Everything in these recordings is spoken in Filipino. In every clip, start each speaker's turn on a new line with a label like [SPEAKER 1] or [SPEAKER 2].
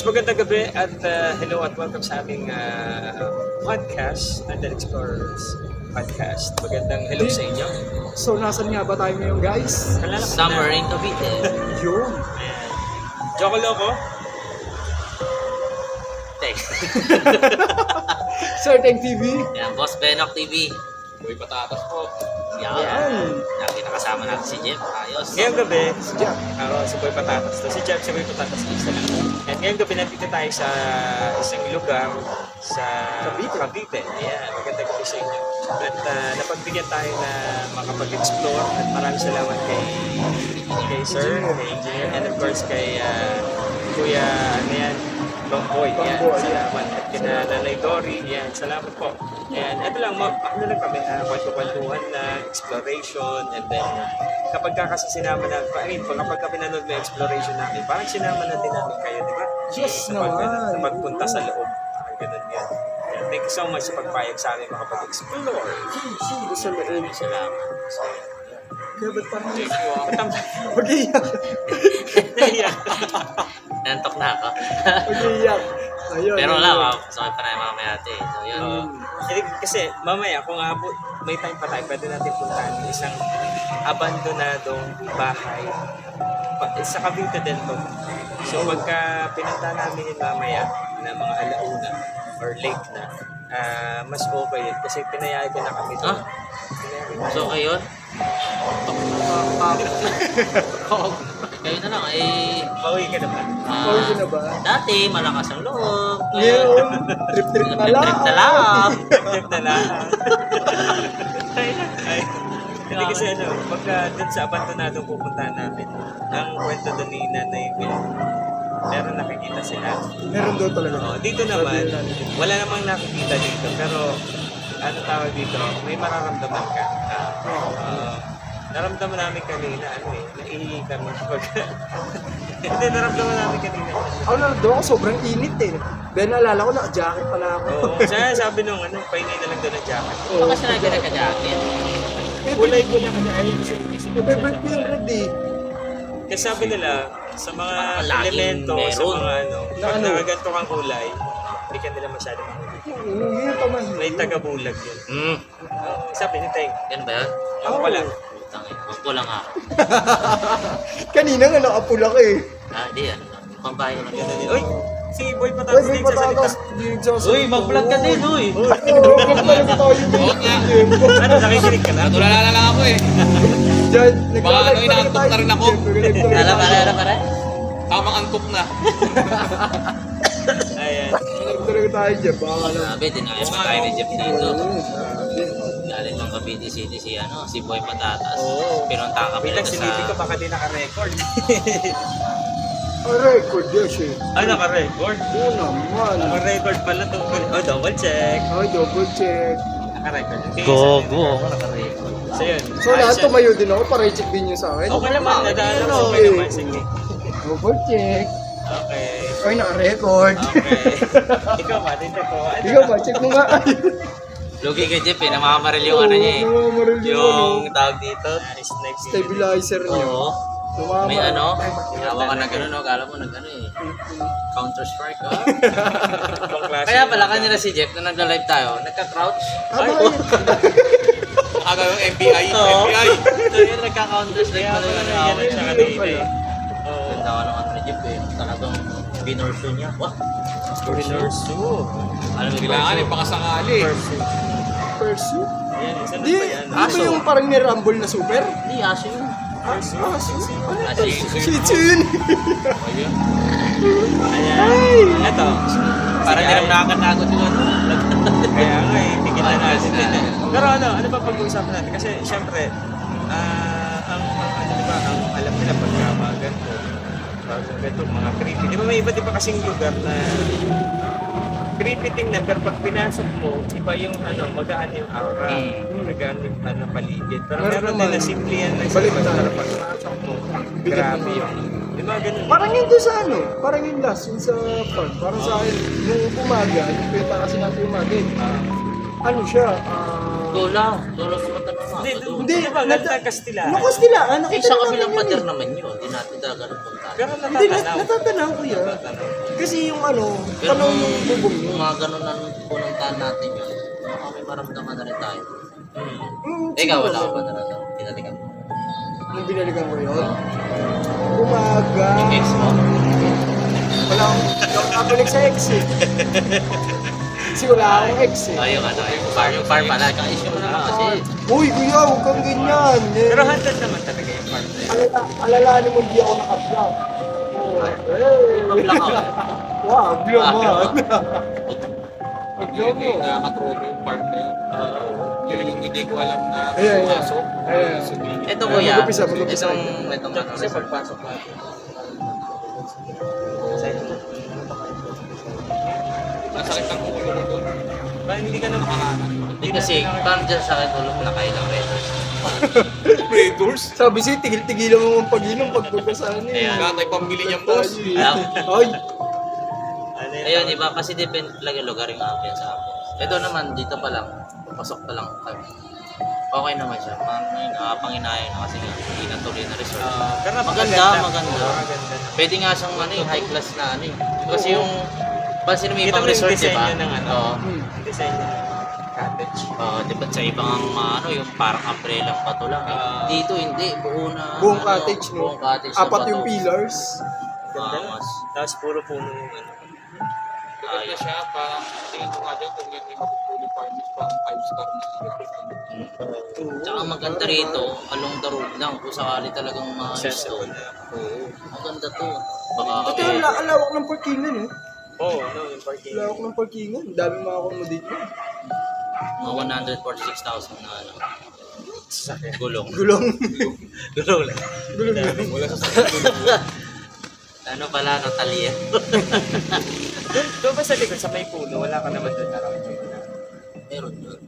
[SPEAKER 1] Mas magandang gabi at hello at welcome sa aming podcast, London Explorers Podcast. Magandang hello sa inyo.
[SPEAKER 2] So, nasan nga ba tayo ngayon, guys?
[SPEAKER 1] Kalala ko
[SPEAKER 3] Summer
[SPEAKER 1] na.
[SPEAKER 3] in Cavite.
[SPEAKER 2] Yun.
[SPEAKER 1] Ayan. Joko Loco.
[SPEAKER 3] Thanks.
[SPEAKER 2] Certain TV.
[SPEAKER 3] Yan, Boss Benok TV.
[SPEAKER 1] Uy, patatas po.
[SPEAKER 3] Yan.
[SPEAKER 2] Yan.
[SPEAKER 3] Lagi nakasama natin si Jeff. Ayos.
[SPEAKER 1] Ngayong gabi,
[SPEAKER 2] Si Jack.
[SPEAKER 1] si Boy Patatas to. Si Jeff, si Boy Patatas isa lang. At ngayong gabi nandito tayo sa isang lugar sa Cavite. Ayan, magandang gabi sa inyo. At napagbigyan tayo na makapag-explore at maraming salamat kay Sir, kay Engineer, and of course kay Kuya, ano yan, Longboy. Yan,
[SPEAKER 2] Longboy,
[SPEAKER 1] salamat. At kina Nanay Dory, yan, salamat po. And ito lang, ano lang kami, kwentuhan na, exploration, and then kapag kasi sinama na, kapag kami nanood na exploration namin, parang sinama na din namin kayo, di ba?
[SPEAKER 2] Yes
[SPEAKER 1] Sa
[SPEAKER 2] naman.
[SPEAKER 1] pagpunta sa loob. Ang ganun yan. Yan. Thank you so much sa pagpayag sa amin makapag-explore.
[SPEAKER 2] Sa loob.
[SPEAKER 1] Salamat.
[SPEAKER 2] Kaya ba't parang
[SPEAKER 1] Patang-
[SPEAKER 2] mag-iyak?
[SPEAKER 1] Naiyak.
[SPEAKER 3] Nantok na ako.
[SPEAKER 2] Mag-iyak. Ayun.
[SPEAKER 3] Pero wala, sakit pa na yung mamaya ate. So yun.
[SPEAKER 1] Oo. Kasi mamaya kung may time pa tayo, pwede natin puntahan yung isang abandonadong bahay. Sa Cavite din to. So pagka pinunta namin yun mamaya na mga alauna or late na, mas okay yun. Kasi pinayagan na kami doon.
[SPEAKER 3] Ah? So kayo? Kayo na lang eh.
[SPEAKER 1] Pauwi ka naman.
[SPEAKER 2] Pauwi ka na ba?
[SPEAKER 3] Dati malakas ang loob.
[SPEAKER 2] Ngayon, trip-trip na lang.
[SPEAKER 3] Trip na lang.
[SPEAKER 1] Trip na lang. Ay, hindi kasi pagka dun sa abandonadong pupuntahan namin, ang kwento doon ni Nanay Will, meron nakikita sila.
[SPEAKER 2] Meron daw talaga.
[SPEAKER 1] Dito naman, wala namang nakikita dito, pero ano tawag dito, may mararamdaman ka. Naramdaman namin kanina, naihi kami kapag... Hindi, naramdaman namin kanina.
[SPEAKER 2] Ako na doon ako, sobrang init eh. Ben, naalala ko, naka-jacket pala ako.
[SPEAKER 1] Oo, siya sabi nung pahingi na lang doon ng jacket.
[SPEAKER 2] Oo.
[SPEAKER 3] Baka sinabi na ka-jacket.
[SPEAKER 1] Kulay ko na kanya, ayun siya.
[SPEAKER 2] Favorite ko yung red eh.
[SPEAKER 1] Kasi sabi nila, sa mga
[SPEAKER 3] Parang laging
[SPEAKER 1] elemento, sa
[SPEAKER 3] meron.
[SPEAKER 1] mga pag
[SPEAKER 2] ano?
[SPEAKER 1] nakaganto kang kulay, hindi ka nila masyado mahuli.
[SPEAKER 2] Oo, yun yung pamahilig.
[SPEAKER 1] May taga-bulag yun. Sabi ni Teng,
[SPEAKER 3] Yan ba yan?
[SPEAKER 1] ako pala.
[SPEAKER 3] Tangin. Ako lang ako.
[SPEAKER 2] Kanina nga nakapula ka eh.
[SPEAKER 3] Di yan. Pambahay ko lang.
[SPEAKER 1] Ganun din. Uy, si Boy
[SPEAKER 2] Uy,
[SPEAKER 1] Patatas
[SPEAKER 2] may
[SPEAKER 1] din sa salita.
[SPEAKER 2] patatas.
[SPEAKER 3] Uy, mag-vlog ka din, uy.
[SPEAKER 2] Oo, mag-vlog tayo din.
[SPEAKER 1] Ano, nakikinig ka na?
[SPEAKER 4] Natulala na lang ako eh.
[SPEAKER 2] Diyan,
[SPEAKER 4] Baka ano, inaantok na rin ako.
[SPEAKER 3] Alam pare.
[SPEAKER 4] Tamang antok na.
[SPEAKER 1] Ayan.
[SPEAKER 2] Nagtulog tayo dyan. Baka lang.
[SPEAKER 3] Sabi, dinaya pa tayo ni Jeff dito.
[SPEAKER 2] Grabe.
[SPEAKER 3] Galing ng Cavite City si Boy Patatas.
[SPEAKER 1] Oo.
[SPEAKER 3] Pinunta kami
[SPEAKER 1] Wait lang,
[SPEAKER 3] dito
[SPEAKER 1] sinipin ko
[SPEAKER 3] sa...
[SPEAKER 1] baka di naka-record.
[SPEAKER 2] Ang record yan siya.
[SPEAKER 1] Naka-record?
[SPEAKER 2] Oo naman.
[SPEAKER 1] Naka-record pala ito. Double check.
[SPEAKER 2] Ay, double check.
[SPEAKER 1] Naka-record. Okay,
[SPEAKER 3] Gogo. Naka-record.
[SPEAKER 1] So yun.
[SPEAKER 2] So lahat tumayo din ako para i-check din nyo sa akin.
[SPEAKER 1] Okay naman, nadaanan ko
[SPEAKER 2] Okay.
[SPEAKER 1] okay naman. Sige.
[SPEAKER 2] Double check.
[SPEAKER 1] Okay.
[SPEAKER 2] Ay, naka-record.
[SPEAKER 1] Okay. Ikaw ba? Tinta ko.
[SPEAKER 2] Ikaw ba? Check mo nga.
[SPEAKER 3] Lugi kay Jeff eh, namamaril yung ano niya eh.
[SPEAKER 2] Namamaril
[SPEAKER 3] Yung tawag dito.
[SPEAKER 1] Next.
[SPEAKER 2] stabilizer niya.
[SPEAKER 3] Oo.
[SPEAKER 2] Tumama.
[SPEAKER 3] May ano, hawa ka na gano'n, no? Kala mo nag-ano eh. Counter-Strike, ah. Kaya pala kanina si Jeff, nung nagla-live tayo, nagka-crouch.
[SPEAKER 4] Aga yung FBI.
[SPEAKER 3] Oo.
[SPEAKER 4] FBI.
[SPEAKER 3] So yun, nagka-counter-strike pala yung ano.
[SPEAKER 1] Yan siya kanina eh.
[SPEAKER 3] Ganda ka naman ni Jeff eh. Talagang binorso niya. Wah!
[SPEAKER 1] Binorso.
[SPEAKER 3] Alam mo
[SPEAKER 4] Kailangan eh, baka sakali.
[SPEAKER 2] Pursuit?
[SPEAKER 1] Yan, isa na
[SPEAKER 2] Di,
[SPEAKER 1] ba yan?
[SPEAKER 2] di ba yung parang ni Rumble na super?
[SPEAKER 3] Hindi, aso yun.
[SPEAKER 1] Aso.
[SPEAKER 3] Aso yun.
[SPEAKER 2] Shih Tzu yun.
[SPEAKER 1] Ayan. Ito.
[SPEAKER 3] Parang hindi naman nakakatagot yung ano.
[SPEAKER 1] Kaya nga eh, tigil na natin din eh. Pero ano ba pag-uusapan natin? Kasi syempre, ang alam nila pagka mga ganito, mga creepy. Di ba may iba't iba kasing lugar na creepy tingnan, pero pag pinasok mo, iba yung magaan yung aura, magaan yung paligid. Pero
[SPEAKER 2] Meron
[SPEAKER 1] meron
[SPEAKER 2] naman.
[SPEAKER 1] din na simple yan lang
[SPEAKER 2] Balik
[SPEAKER 1] sa
[SPEAKER 2] tayo.
[SPEAKER 1] pag pinasok mo,
[SPEAKER 2] Bigat
[SPEAKER 1] grabe
[SPEAKER 2] naman.
[SPEAKER 1] yung, di ba ganun?
[SPEAKER 2] Parang yun doon sa ano, parang yung last, yung sa farm. Parang sa akin, nung umaga, yung pinta kasi natin umaga, ano siya,
[SPEAKER 3] Kulang. Kulang sa mata ng mga.
[SPEAKER 1] Hindi, di ba? Ganda Kastila.
[SPEAKER 2] Ano Kastila?
[SPEAKER 3] Eh,
[SPEAKER 2] Nakita
[SPEAKER 3] sa
[SPEAKER 2] namin
[SPEAKER 3] kabilang
[SPEAKER 2] yun
[SPEAKER 3] pader
[SPEAKER 2] eh.
[SPEAKER 3] naman yun. Hindi natin talaga napunta.
[SPEAKER 1] Pero
[SPEAKER 2] Hindi,
[SPEAKER 1] natatanaw.
[SPEAKER 2] natatanaw ko yan. Kasi yung ano,
[SPEAKER 3] Pero
[SPEAKER 2] tanaw
[SPEAKER 3] kung
[SPEAKER 2] yung bubong
[SPEAKER 3] yung
[SPEAKER 2] yun.
[SPEAKER 3] mga ganun na pununtahan natin yun, baka may maramdaman na rin tayo.
[SPEAKER 2] Mm,
[SPEAKER 3] Ikaw, wala
[SPEAKER 2] siguro.
[SPEAKER 3] ka ba talaga? Pinalikan mo.
[SPEAKER 2] Nung binalikan ko yun, umaga.
[SPEAKER 3] Yung ex mo?
[SPEAKER 2] Wala akong nakabalik sa ex eh. Kasi wala akong ex eh.
[SPEAKER 3] Ay, yung ano, yung far pala. Ka-issue mo naman kasi.
[SPEAKER 2] Uy, kuya, huwag kang ganyan. Eh,
[SPEAKER 1] Pero handle naman talaga yung part na yun.
[SPEAKER 2] alalahanin mo hindi ako naka-vlog. Oh,
[SPEAKER 3] Pabla ka.
[SPEAKER 2] Wow, vlog mo.
[SPEAKER 4] Hindi nakakatrobo yung part na yun. Yun yung hindi ko alam na
[SPEAKER 2] Ayan, ayan.
[SPEAKER 4] pumasok.
[SPEAKER 2] Ayan.
[SPEAKER 3] Ito kuya,
[SPEAKER 2] Mag-upisa, mag-upisa.
[SPEAKER 3] itong ano,
[SPEAKER 1] Kasi pagpasok natin.
[SPEAKER 4] Nasakit ang ulo mo doon.
[SPEAKER 1] Ba, hindi ka na
[SPEAKER 3] Hindi kasi, parang dyan sa akin ulo mo nakailang rin.
[SPEAKER 4] Red Doors?
[SPEAKER 2] Sabi siya, tigil-tigilan mo ang pag-inom pag bukasan eh.
[SPEAKER 3] Ayan.
[SPEAKER 4] Gatay pambili niyang boss.
[SPEAKER 2] Ay,
[SPEAKER 1] ano yun?
[SPEAKER 3] Ayun, iba kasi depende talaga lugar yung akin sa ako. Ito naman, dito pa lang, pasok pa lang kami. Okay naman siya. Nakapanginayan na kasi nga, hindi na tuloy na resort.
[SPEAKER 1] Pero
[SPEAKER 3] Maganda.
[SPEAKER 1] Maganda.
[SPEAKER 3] Pwede nga siyang ano, high class na ano eh. Kasi yung, pansin mo yung
[SPEAKER 1] Kita
[SPEAKER 3] ibang
[SPEAKER 1] mo yung
[SPEAKER 3] resort,
[SPEAKER 1] design
[SPEAKER 3] di ba?
[SPEAKER 1] niya ng ano?
[SPEAKER 3] Oo.
[SPEAKER 1] Yung design niya ng cottage.
[SPEAKER 3] Di ba sa ibang ano, yung parang umbrella bato lang eh. Dito hindi, buo na.
[SPEAKER 2] buong
[SPEAKER 3] ano,
[SPEAKER 2] cottage, no?
[SPEAKER 3] Buong cottage na
[SPEAKER 2] Apat
[SPEAKER 3] bato.
[SPEAKER 2] yung pillars.
[SPEAKER 1] Ganda.
[SPEAKER 3] Mas.
[SPEAKER 1] Tapos puro puno yung ano.
[SPEAKER 4] Maganda siya, parang tingin ko nga dyan kung yung mga fully furnished, parang 5-star na
[SPEAKER 3] Tsaka maganda rito, along the road lang, kung sakali talagang mga gusto.
[SPEAKER 1] Accessible na.
[SPEAKER 3] Maganda to. Baka
[SPEAKER 2] Ito yung alawak ng parkingan eh.
[SPEAKER 1] Oo, no, yung parking.
[SPEAKER 2] Alawak ng parkingan. Dami mga accommodate mo.
[SPEAKER 3] mga 146,000 na ano.
[SPEAKER 1] Sasakyan.
[SPEAKER 3] Gulong.
[SPEAKER 2] Gulong.
[SPEAKER 3] Gulong lang.
[SPEAKER 2] Gulong na.
[SPEAKER 4] Wala sa
[SPEAKER 3] Ano pala, Natalia?
[SPEAKER 1] Doon ba sa likod, sa may puno, wala ka naman doon around yun.
[SPEAKER 3] Meron doon.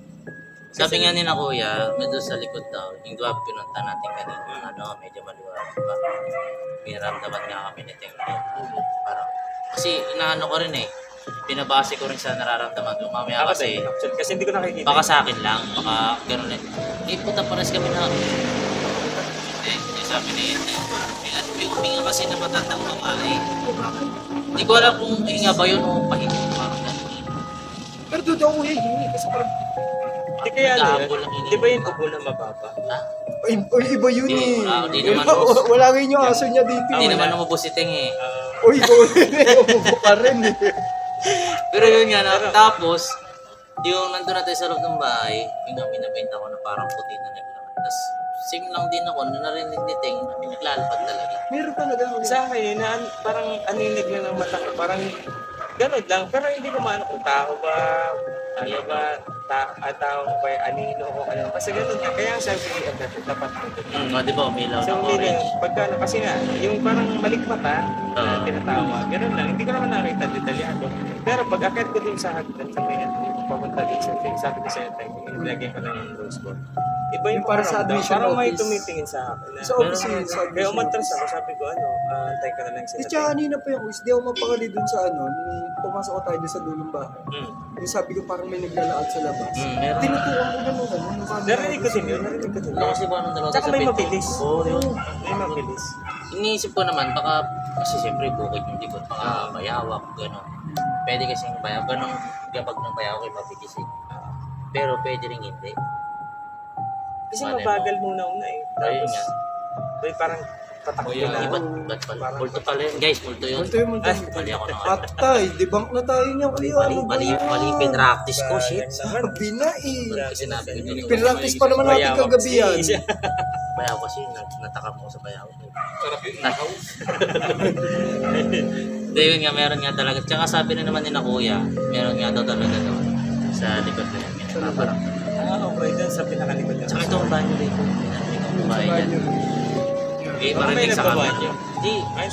[SPEAKER 3] Sabi nga ni na kuya, medyo sa likod daw, yung duwag pinunta natin kanina, ano, medyo maliwanag pa. Pinaramdaman nga kami ni Tengke. Parang, kasi inaano ko rin eh, pinabase ko rin sa nararamdaman ko. Mamaya kasi,
[SPEAKER 1] Kasi hindi ko nakikita.
[SPEAKER 3] baka sa akin lang, baka gano'n eh. Eh, puta pares kami na. Eh, sabi ni may huminga kasi na matandang babae. Hindi ko alam kung hinga ba yun o pahinga. Parang gano'n.
[SPEAKER 2] Pero doon ako hindi kasi parang
[SPEAKER 1] Hindi kaya ano
[SPEAKER 3] Gago lang
[SPEAKER 1] yun?
[SPEAKER 3] yun.
[SPEAKER 1] Di ba yung upo na mababa?
[SPEAKER 3] Ha?
[SPEAKER 2] iba yun
[SPEAKER 3] Di,
[SPEAKER 2] eh.
[SPEAKER 3] di naman.
[SPEAKER 2] Wala rin yung aso niya dito.
[SPEAKER 3] Hindi
[SPEAKER 2] eh.
[SPEAKER 3] naman lumabos si Teng eh.
[SPEAKER 2] Uy, ikaw umubo ka rin eh.
[SPEAKER 3] Pero yun nga, tapos, yung nandun natin sa loob ng bahay, yung nga binabenta ko na parang puti na naglalakad. Tapos, sing lang din ako, na narinig ni Teng, na pinaglalakad talaga.
[SPEAKER 2] Meron talaga.
[SPEAKER 1] Sa akin, na, parang aninig lang ng mata ko. Parang ganun lang. Pero hindi ko maano kung tao ba, ano ba, tao ba, anino o ano. Kasi ganun nga. Kaya sabi ko, dapat ko.
[SPEAKER 3] Di ba, umilaw
[SPEAKER 1] So,
[SPEAKER 3] ng
[SPEAKER 1] hindi
[SPEAKER 3] orange.
[SPEAKER 1] pagka, kasi nga, yung parang malikmata na
[SPEAKER 3] Oo.
[SPEAKER 1] tinatawa, ganun lang. Hindi ko naman nakita detalyado. Pero pag akit ko dun sa hagdan sa may papunta din sa thing, sabi ko sa intay, nilagay ko lang yung rose gold. Iba yung
[SPEAKER 2] Yung para sa
[SPEAKER 1] pakiramdam.
[SPEAKER 2] admission
[SPEAKER 1] Parang may
[SPEAKER 2] office.
[SPEAKER 1] tumitingin sa akin. Na,
[SPEAKER 2] Sa office yun, sa
[SPEAKER 1] kaya
[SPEAKER 2] admission
[SPEAKER 1] umatras
[SPEAKER 2] office.
[SPEAKER 1] ako, sabi ko, ano, antay ka na lang
[SPEAKER 2] Di
[SPEAKER 1] sila.
[SPEAKER 2] tsaka kanina pa yung quiz, di ako mapakali dun sa ano, nung pumasok ko tayo dun sa dulong bahay. Yung sabi ko parang may naglalakad sa labas.
[SPEAKER 3] Meron.
[SPEAKER 2] Tinutukan ko ganun nung kami.
[SPEAKER 1] Narinig ko din yun, narinig ko din
[SPEAKER 3] Ano
[SPEAKER 1] yun.
[SPEAKER 3] kasi ba nung dalawa
[SPEAKER 1] Tsaka
[SPEAKER 3] sa
[SPEAKER 1] may
[SPEAKER 3] pinto?
[SPEAKER 1] mabilis.
[SPEAKER 3] Oo, yun.
[SPEAKER 1] May mabilis.
[SPEAKER 3] Iniisip ko naman, baka, kasi siyempre bukid yung likod, baka bayawak, gano'n. Pwede kasing bayawak, gano'ng gabag ng bayawak ay mabilis eh. Pero pwede rin hindi.
[SPEAKER 1] Kasi
[SPEAKER 3] Malay mo.
[SPEAKER 1] mabagal muna eh.
[SPEAKER 3] Ayun
[SPEAKER 1] Tapos,
[SPEAKER 3] nga.
[SPEAKER 1] may parang tatakbo
[SPEAKER 4] Ayun,
[SPEAKER 1] na.
[SPEAKER 3] Ba't pala? Multo pala yun. Guys, multo yun.
[SPEAKER 2] Multo yun, multo.
[SPEAKER 1] Ay,
[SPEAKER 3] Mali ako na.
[SPEAKER 2] Atay, debunk na tayo niya kuya.
[SPEAKER 3] Mali yung pinractice ko, shit.
[SPEAKER 2] Sabi na eh.
[SPEAKER 3] Kasi sinabi ko yun.
[SPEAKER 2] Pinractice pa naman natin
[SPEAKER 1] Bayawak
[SPEAKER 2] kagabi yan.
[SPEAKER 1] si-
[SPEAKER 3] Bayaw kasi, natakam ko sa bayaw.
[SPEAKER 4] sarap yun.
[SPEAKER 3] Hindi, yun nga, meron nga talaga. Tsaka sabi na naman ni na kuya, meron nga daw talaga doon sa likod na yan. Parang,
[SPEAKER 1] Okay, dyan sa pinakalikod niya.
[SPEAKER 3] tsaka ito ang banyo dito. Ang bahay
[SPEAKER 2] Sa
[SPEAKER 3] dyan.
[SPEAKER 2] banyo.
[SPEAKER 3] Eh,
[SPEAKER 1] Baka
[SPEAKER 3] parang
[SPEAKER 1] may
[SPEAKER 3] sa
[SPEAKER 1] nagbabanyo.
[SPEAKER 3] kabanyo. Hindi.
[SPEAKER 1] Ay,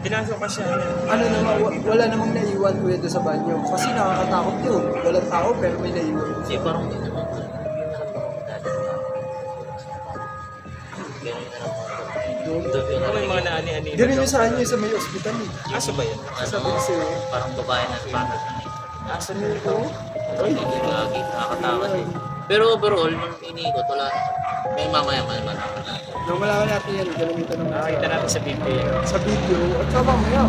[SPEAKER 1] pinasok pa siya.
[SPEAKER 2] Ano naman, wala namang naiwan kuya doon sa banyo. Kasi nakakatakot yun. Walang tao pero may naiwan.
[SPEAKER 3] Hindi, parang hindi naman. Ganun na lang.
[SPEAKER 2] Doon.
[SPEAKER 3] Doon yun.
[SPEAKER 1] May mga naani-ani.
[SPEAKER 2] Ganun yung sa inyo sa may ospital eh.
[SPEAKER 1] Aso ba yan?
[SPEAKER 2] Sabi ko sa'yo.
[SPEAKER 3] Parang babae na parang
[SPEAKER 1] Aso nyo ito?
[SPEAKER 3] Ay, lagi, nakakatakot eh. Pero overall, nung iniikot, wala. May mamaya naman ako na.
[SPEAKER 2] Nung malaman natin yan, gamitan naman
[SPEAKER 1] Nakakita natin sa video.
[SPEAKER 2] sa video. At saka mamaya,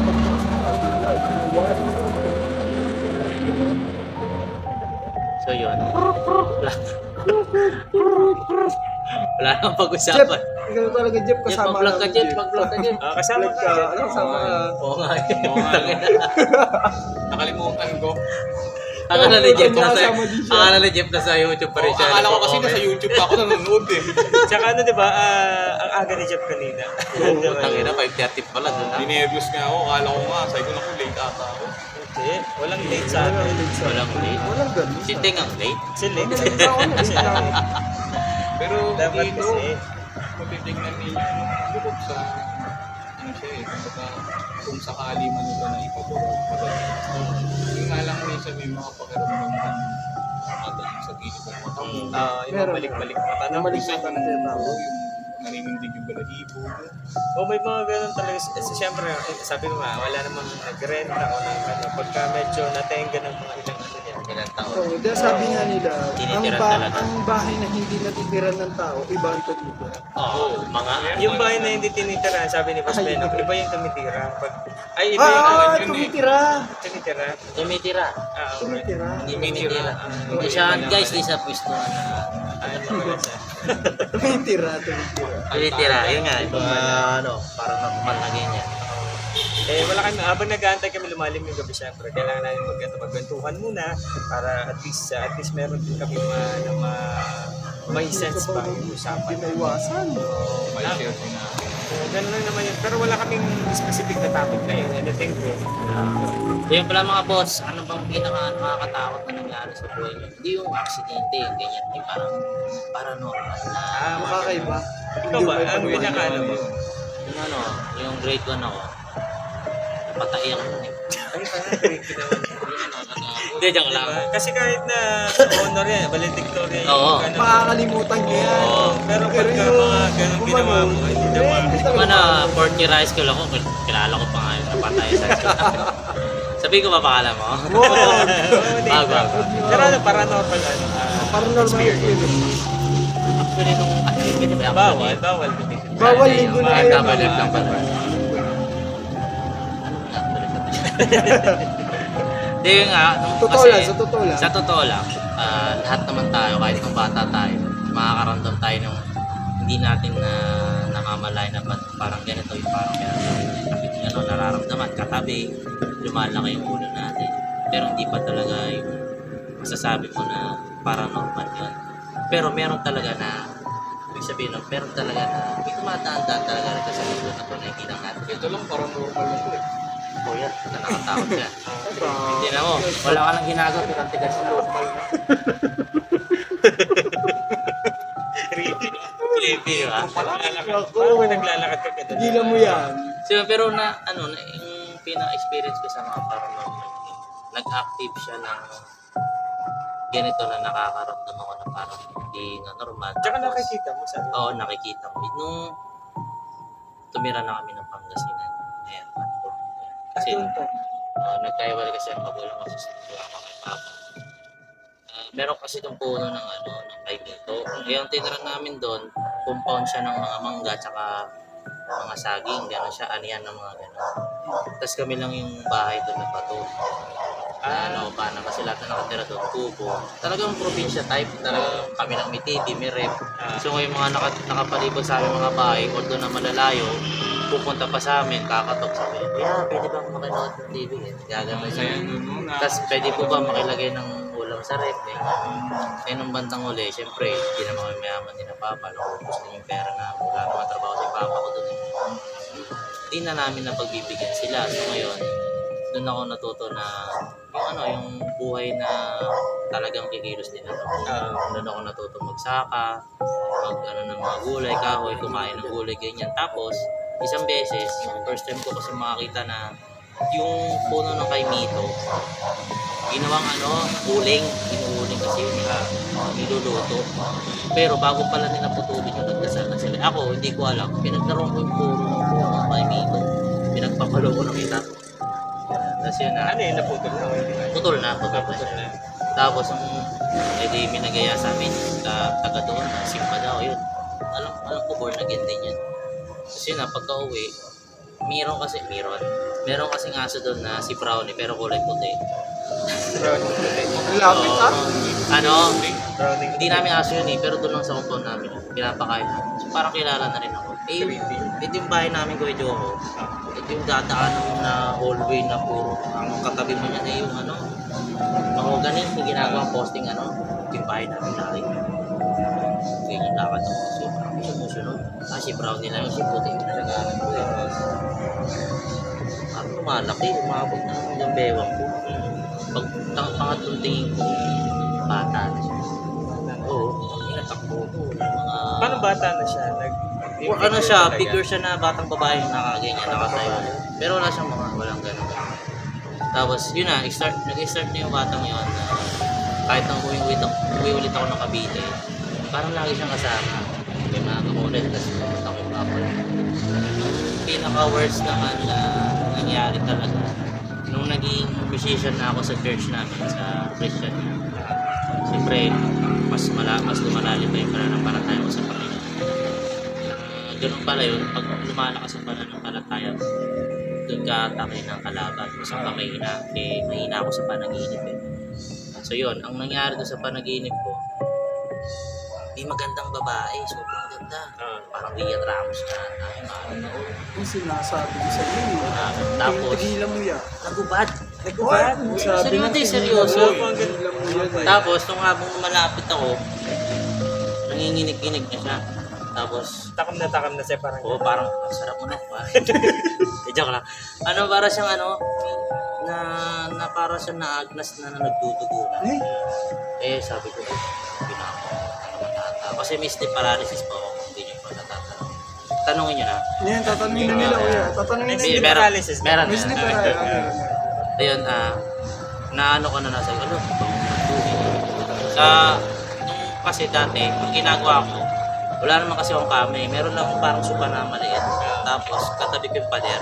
[SPEAKER 3] So yun. Wala nang pag-usapan.
[SPEAKER 2] ikaw talaga Jeff,
[SPEAKER 3] Jeff,
[SPEAKER 2] kasama
[SPEAKER 3] mag-vlog ka,
[SPEAKER 2] namin,
[SPEAKER 3] Jeff. Mag-vlog ka, Jeff.
[SPEAKER 1] Kasama
[SPEAKER 2] Vlog
[SPEAKER 1] ka.
[SPEAKER 2] ka, ano, kasama ka.
[SPEAKER 3] Oo nga.
[SPEAKER 4] Oo nga. Nakalimutan ko.
[SPEAKER 3] Akala ni Jeff nasa
[SPEAKER 2] Kasama din siya.
[SPEAKER 3] akala ni Jeff nasa YouTube pa rin siya.
[SPEAKER 4] Akala ko kasi nasa YouTube pa ako nanonood eh.
[SPEAKER 1] Tsaka ano, di ba, ang aga ni Jeff kanina.
[SPEAKER 3] Tangina, 5:30 pala doon.
[SPEAKER 4] Dinervous nga ako. Akala ko nga. Sabi ko na late ata ako.
[SPEAKER 1] Hindi, walang late sa atin.
[SPEAKER 3] Walang late.
[SPEAKER 2] Walang ganun.
[SPEAKER 3] Si Ting ang late.
[SPEAKER 1] Si late.
[SPEAKER 2] Ako na,
[SPEAKER 1] Kasi
[SPEAKER 2] late lang.
[SPEAKER 4] Pero
[SPEAKER 1] dapat
[SPEAKER 4] dito,
[SPEAKER 1] kasi,
[SPEAKER 4] kung titignan ninyo, bukod sa ano siya eh, kung sakali man ito na ipagawa yung nga lang minsan may mga pakiramdam na natin sa gilid ng mata mo.
[SPEAKER 1] yung
[SPEAKER 2] Meron.
[SPEAKER 1] balik-balik mata. No?
[SPEAKER 2] Malik sa tanong na tao.
[SPEAKER 4] Yung narinindig yung balahibo.
[SPEAKER 1] O may mga ganun talaga. Siyempre, sabi ko nga, wala namang nag-renta o ng ano. Pagka medyo natenga ng mga ilang ano yan.
[SPEAKER 3] Ilang taon.
[SPEAKER 2] Oo, dahil sabi nga nila,
[SPEAKER 3] Tinitiran talaga.
[SPEAKER 2] ang bahay na hindi natitiran ng tao, iba ang tumitira.
[SPEAKER 3] Oo, mga
[SPEAKER 1] Yung bahay na hindi tinitira, sabi ni Boss Ben, iba yung tumitira. Ay, iba yung
[SPEAKER 2] Ah,
[SPEAKER 1] yun eh.
[SPEAKER 2] tumitira!
[SPEAKER 1] Tumitira.
[SPEAKER 3] tumitira.
[SPEAKER 1] Okay.
[SPEAKER 2] Tumitira.
[SPEAKER 3] Hindi tumitira. Hindi siya, guys, di sa pwesto.
[SPEAKER 1] Ano wala siya.
[SPEAKER 2] Tumitira.
[SPEAKER 3] Tumitira, yun nga. Yung ano, parang normal na ganyan.
[SPEAKER 1] Wala kami, habang nag-aantay kami lumalim yung gabi, syempre, kailangan namin magkwentuhan muna para at least meron din kami may sense pa yung
[SPEAKER 2] Hindi
[SPEAKER 1] usapan.
[SPEAKER 2] maiwasan.
[SPEAKER 4] May share din natin.
[SPEAKER 1] Ganun lang naman yun. Pero wala kaming specific na topic na yun. Anything ko.
[SPEAKER 3] So yun pala mga boss, ano bang nakakatakot na nangyari sa buhay niyo? Hindi yung aksidente, yung ganyan. Yung parang paranormal na.
[SPEAKER 2] Makakaiba.
[SPEAKER 1] Ikaw ba? Ang pinaka ano mo?
[SPEAKER 3] Yung ano, yung grade 1 ako. Patay ako nun eh.
[SPEAKER 1] Ay, parang creepy naman.
[SPEAKER 3] Hindi, joke lang.
[SPEAKER 1] Diba? Kasi kahit na sa honor yan, valedictorian
[SPEAKER 3] Oo.
[SPEAKER 1] ganun.
[SPEAKER 2] Makakalimutan niya yan.
[SPEAKER 3] Oo.
[SPEAKER 1] Pero pagka mga ganun ginawa mo, hindi naman.
[SPEAKER 3] Ano, 4th year high school ako, kilala ko pa nga yung napatay sa school. Sabihin ko ba pangalan mo? Bago.
[SPEAKER 1] Pero ano, paranormal ano?
[SPEAKER 2] Paranormal experience.
[SPEAKER 3] Actually, nung activity ba?
[SPEAKER 1] Bawal.
[SPEAKER 2] Bawal linggo na
[SPEAKER 3] Ay,
[SPEAKER 2] yun.
[SPEAKER 3] kabalit lang pala. Hindi nga,
[SPEAKER 2] Totoo
[SPEAKER 3] kasi,
[SPEAKER 2] lang, sa totoo lang.
[SPEAKER 3] Sa totoo lang, lahat naman tayo, kahit nung bata tayo, makakaramdam tayo ng hindi natin na namamalay na parang ganito yung parang ano, nararamdaman, katabi, lumalaki yung ulo natin. Pero hindi pa talaga yung masasabi mo na paranormal yun. Pero meron talaga na, ibig sabihin nun, meron talaga na, may tumatandaan talaga rin sa mundo na ito na hindi lang natin.
[SPEAKER 4] Ito lang paranormal na ito eh.
[SPEAKER 3] Kuya, nakakatakot ka. Hindi na mo, wala ka nang ginagawa, pero ang tigas ng loob.
[SPEAKER 1] Creepy.
[SPEAKER 3] Creepy, di ba?
[SPEAKER 1] Parang may naglalakad ka ka
[SPEAKER 2] Gila mo yan.
[SPEAKER 3] So, pero na, ano, na, yung pinaka-experience ko sa mga paranormal, nag-active siya ng ganito na nakakaramdam ako na parang hindi na normal.
[SPEAKER 1] Tsaka
[SPEAKER 3] Tapos,
[SPEAKER 1] nakikita mo sa
[SPEAKER 3] Oo, nakikita ko. Nung tumira na kami ng Pangasinan, ayan, kasi nagkaiwala kasi ang magulang ko sa ako kay Papa. Meron kasi itong puno ng ano, ng kaibito. Yung tinira namin doon, compound siya ng mga mangga tsaka mga saging, gano'n siya, anihan ng mga gano'n. Tapos kami lang yung bahay doon na bato. Ano pa na kasi lahat na nakatira doon, kubo. Talagang probinsya type, talagang kami lang may TV, may rep. So yung mga nakapalibot sa aming mga bahay, although na malalayo, pupunta pa sa amin, kakatok sa amin. Kaya pwede bang makinood ng TV? Gagawin siya. Tapos pwede po ba makilagay ng ulam sa rep? Eh nung bandang uli, syempre, hindi naman kami mayaman din na Papa. Naubos na yung pera na wala naman trabaho si Papa ko doon. Hindi na namin na pagbibigyan sila. So ngayon, doon ako natuto na yung ano, yung buhay na talagang kikilos din ako. Doon ako natuto magsaka, ano ng mga gulay, kahoy, kumain ng gulay, ganyan. Tapos, isang beses, first time ko kasi makakita na yung puno ng kaimito, ginawang ano, uling, inuuling kasi yun nila, niluluto. Pero bago pala nila putulin yung nagdasal na sila. Ako, hindi ko alam, pinagkaroon ko yung puno ng kaimito, pinagpapalo ko ng kita. Tapos yun na,
[SPEAKER 1] ano yun, naputol na.
[SPEAKER 3] putol na. Tapos, edi may nagaya sa amin, taga doon, simpa daw, yun. Alam ko, born again din yan. Kasi na, pagka uwi, meron kasing aso doon na si Brownie, pero kulay puti.
[SPEAKER 2] Ang lapit ah.
[SPEAKER 3] Ano,
[SPEAKER 1] Browning.
[SPEAKER 3] hindi namin aso yun eh, pero doon lang sa compound namin, pinapakain. So, parang kilala na rin ako. Ito yung bahay namin ko, Joko. Ito yung dadaan na hallway na puro, ang katabi mo niyan ay yung ano, mahogany, yung ginagawa posting ano, ito yung bahay namin lagi. Ganyan yung lakad ako. So, parang sumusunod. Si Brownie lang yung si puti yung nalagaan ko eh. Parang lumalaki, umabot na hanggang bewang ko. Pag pangatlong tingin ko, bata na siya. Oo, natakbo ko. Mga...
[SPEAKER 1] Paano bata na siya?
[SPEAKER 3] ano siya, figure siya na batang babae yung nakaganyan, nakatayo. Pero wala siyang walang ganun. Tapos, yun na, nag-start na yung batang yun. Kahit nang uwi ulit ako ng Cavite, parang lagi siyang kasama. May mga kamulit, tapos pumunta ko yung couple. Pinaka-worst naman na nangyari talaga, nung naging musician na ako sa church namin, sa Christian, siyempre, mas lumalalim pa yung pananampalataya ko sa Panginoon. Ganun pala yun, pag lumalakas ang pananampalataya, doon ka atake ng kalaban kung saan ka mahina ako sa panaginip eh. So yun, ang nangyari doon sa panaginip ko, may magandang babae, sobrang ganda. Parang Ria Ramos na
[SPEAKER 2] Yung sinasabi ko sa iyo.
[SPEAKER 3] tapos,
[SPEAKER 2] Tigilan mo yan.
[SPEAKER 3] nagubad.
[SPEAKER 2] Nagubad.
[SPEAKER 3] Seryoso.
[SPEAKER 2] Tigilan mo yan.
[SPEAKER 3] Tapos, nung habang malapit ako, nanginginig-ginig na siya. Tapos,
[SPEAKER 1] Takam na siya parang.
[SPEAKER 3] oo, parang, ang sarap mo na. Joke lang. Ano, para siyang na para siyang naagnas na nagdudugo na.
[SPEAKER 2] Eh,
[SPEAKER 3] Sabi ko, pinaka kasi may sleep paralysis pa ako kung hindi nyo pa natatanong. Tanungin nyo na.
[SPEAKER 2] yan, tatanungin na nila kuya. Tatanungin na
[SPEAKER 1] Sleep
[SPEAKER 2] nila.
[SPEAKER 1] paralysis.
[SPEAKER 3] Meron
[SPEAKER 2] May
[SPEAKER 3] na.
[SPEAKER 2] sleep paralysis.
[SPEAKER 3] Ayun, na ano ko na nasa ano, sa nung kasi dati, ang ginagawa ko, wala naman kasi akong kami, meron lang akong parang supa na maliit, tapos katabi ko yung pader.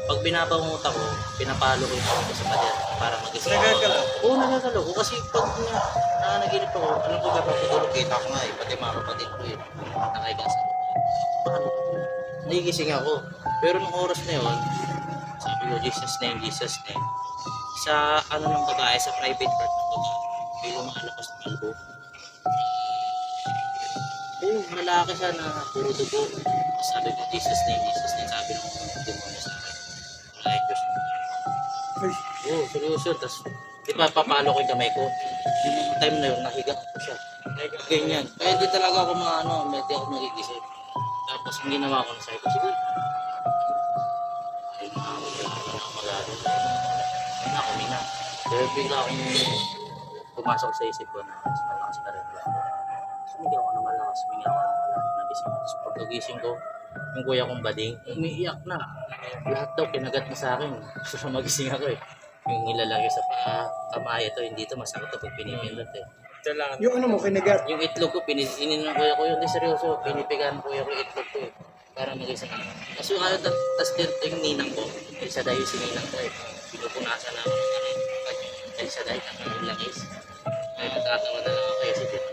[SPEAKER 3] Pag binabanguta ko, pinapalo ko yung ako sa pader para magising.
[SPEAKER 1] Nagagalaw?
[SPEAKER 3] Oo, nagagalaw ko kasi pag naginip ako, alam ko gano'n tutulog, kita ko nga eh, pati mga kapatid ko eh, nakahiga sa ako. Paano? Nagigising ako. Pero nung oras na yun, sabi ko, Jesus name, sa ano ng babae, sa private part ng babae, may lumalabas ng malbo. Oo, malaki siya na puro dugo. Sabi ko, Jesus name, sabi ng demonyo sa akin. Wala yung Diyos.
[SPEAKER 2] Ay,
[SPEAKER 3] Oo, seryoso. Tapos, di ba, papalo ko yung kamay ko. Yung time na yun, nahiga ko siya. Ganyan. Kaya di talaga ako medyo ako nagigisip. Tapos, ang ginawa ko na sabi ko, sige. Ay, wala na ako magagawa. Ay, na, kumina. Kaya bigla akong pumasok sa isip ko na mas malakas ka rin. Sumigaw ako na malakas, nagising ko. Tapos, pagkagising ko, yung kuya kong bading, umiiyak na. Lahat daw kinagat na sa akin. So magising ako eh. Yung nilalagay sa kamay ito, hindi ito masakit ito pag pinipindot eh.
[SPEAKER 1] Ito lang.
[SPEAKER 2] yung ano mo, kinagat.
[SPEAKER 3] Yung itlog ko, inin ng kuya ko yun. Hindi seryoso, pinipigan ng kuya ko yung itlog ko eh. Para magising ako. Kasi yung tas dito yung ninang ko, isa dahil yung sininang ko eh. Pinupunasan na ako ng ano eh. Isa dahil ang langis. Ay, natatawa na lang ako kasi dito.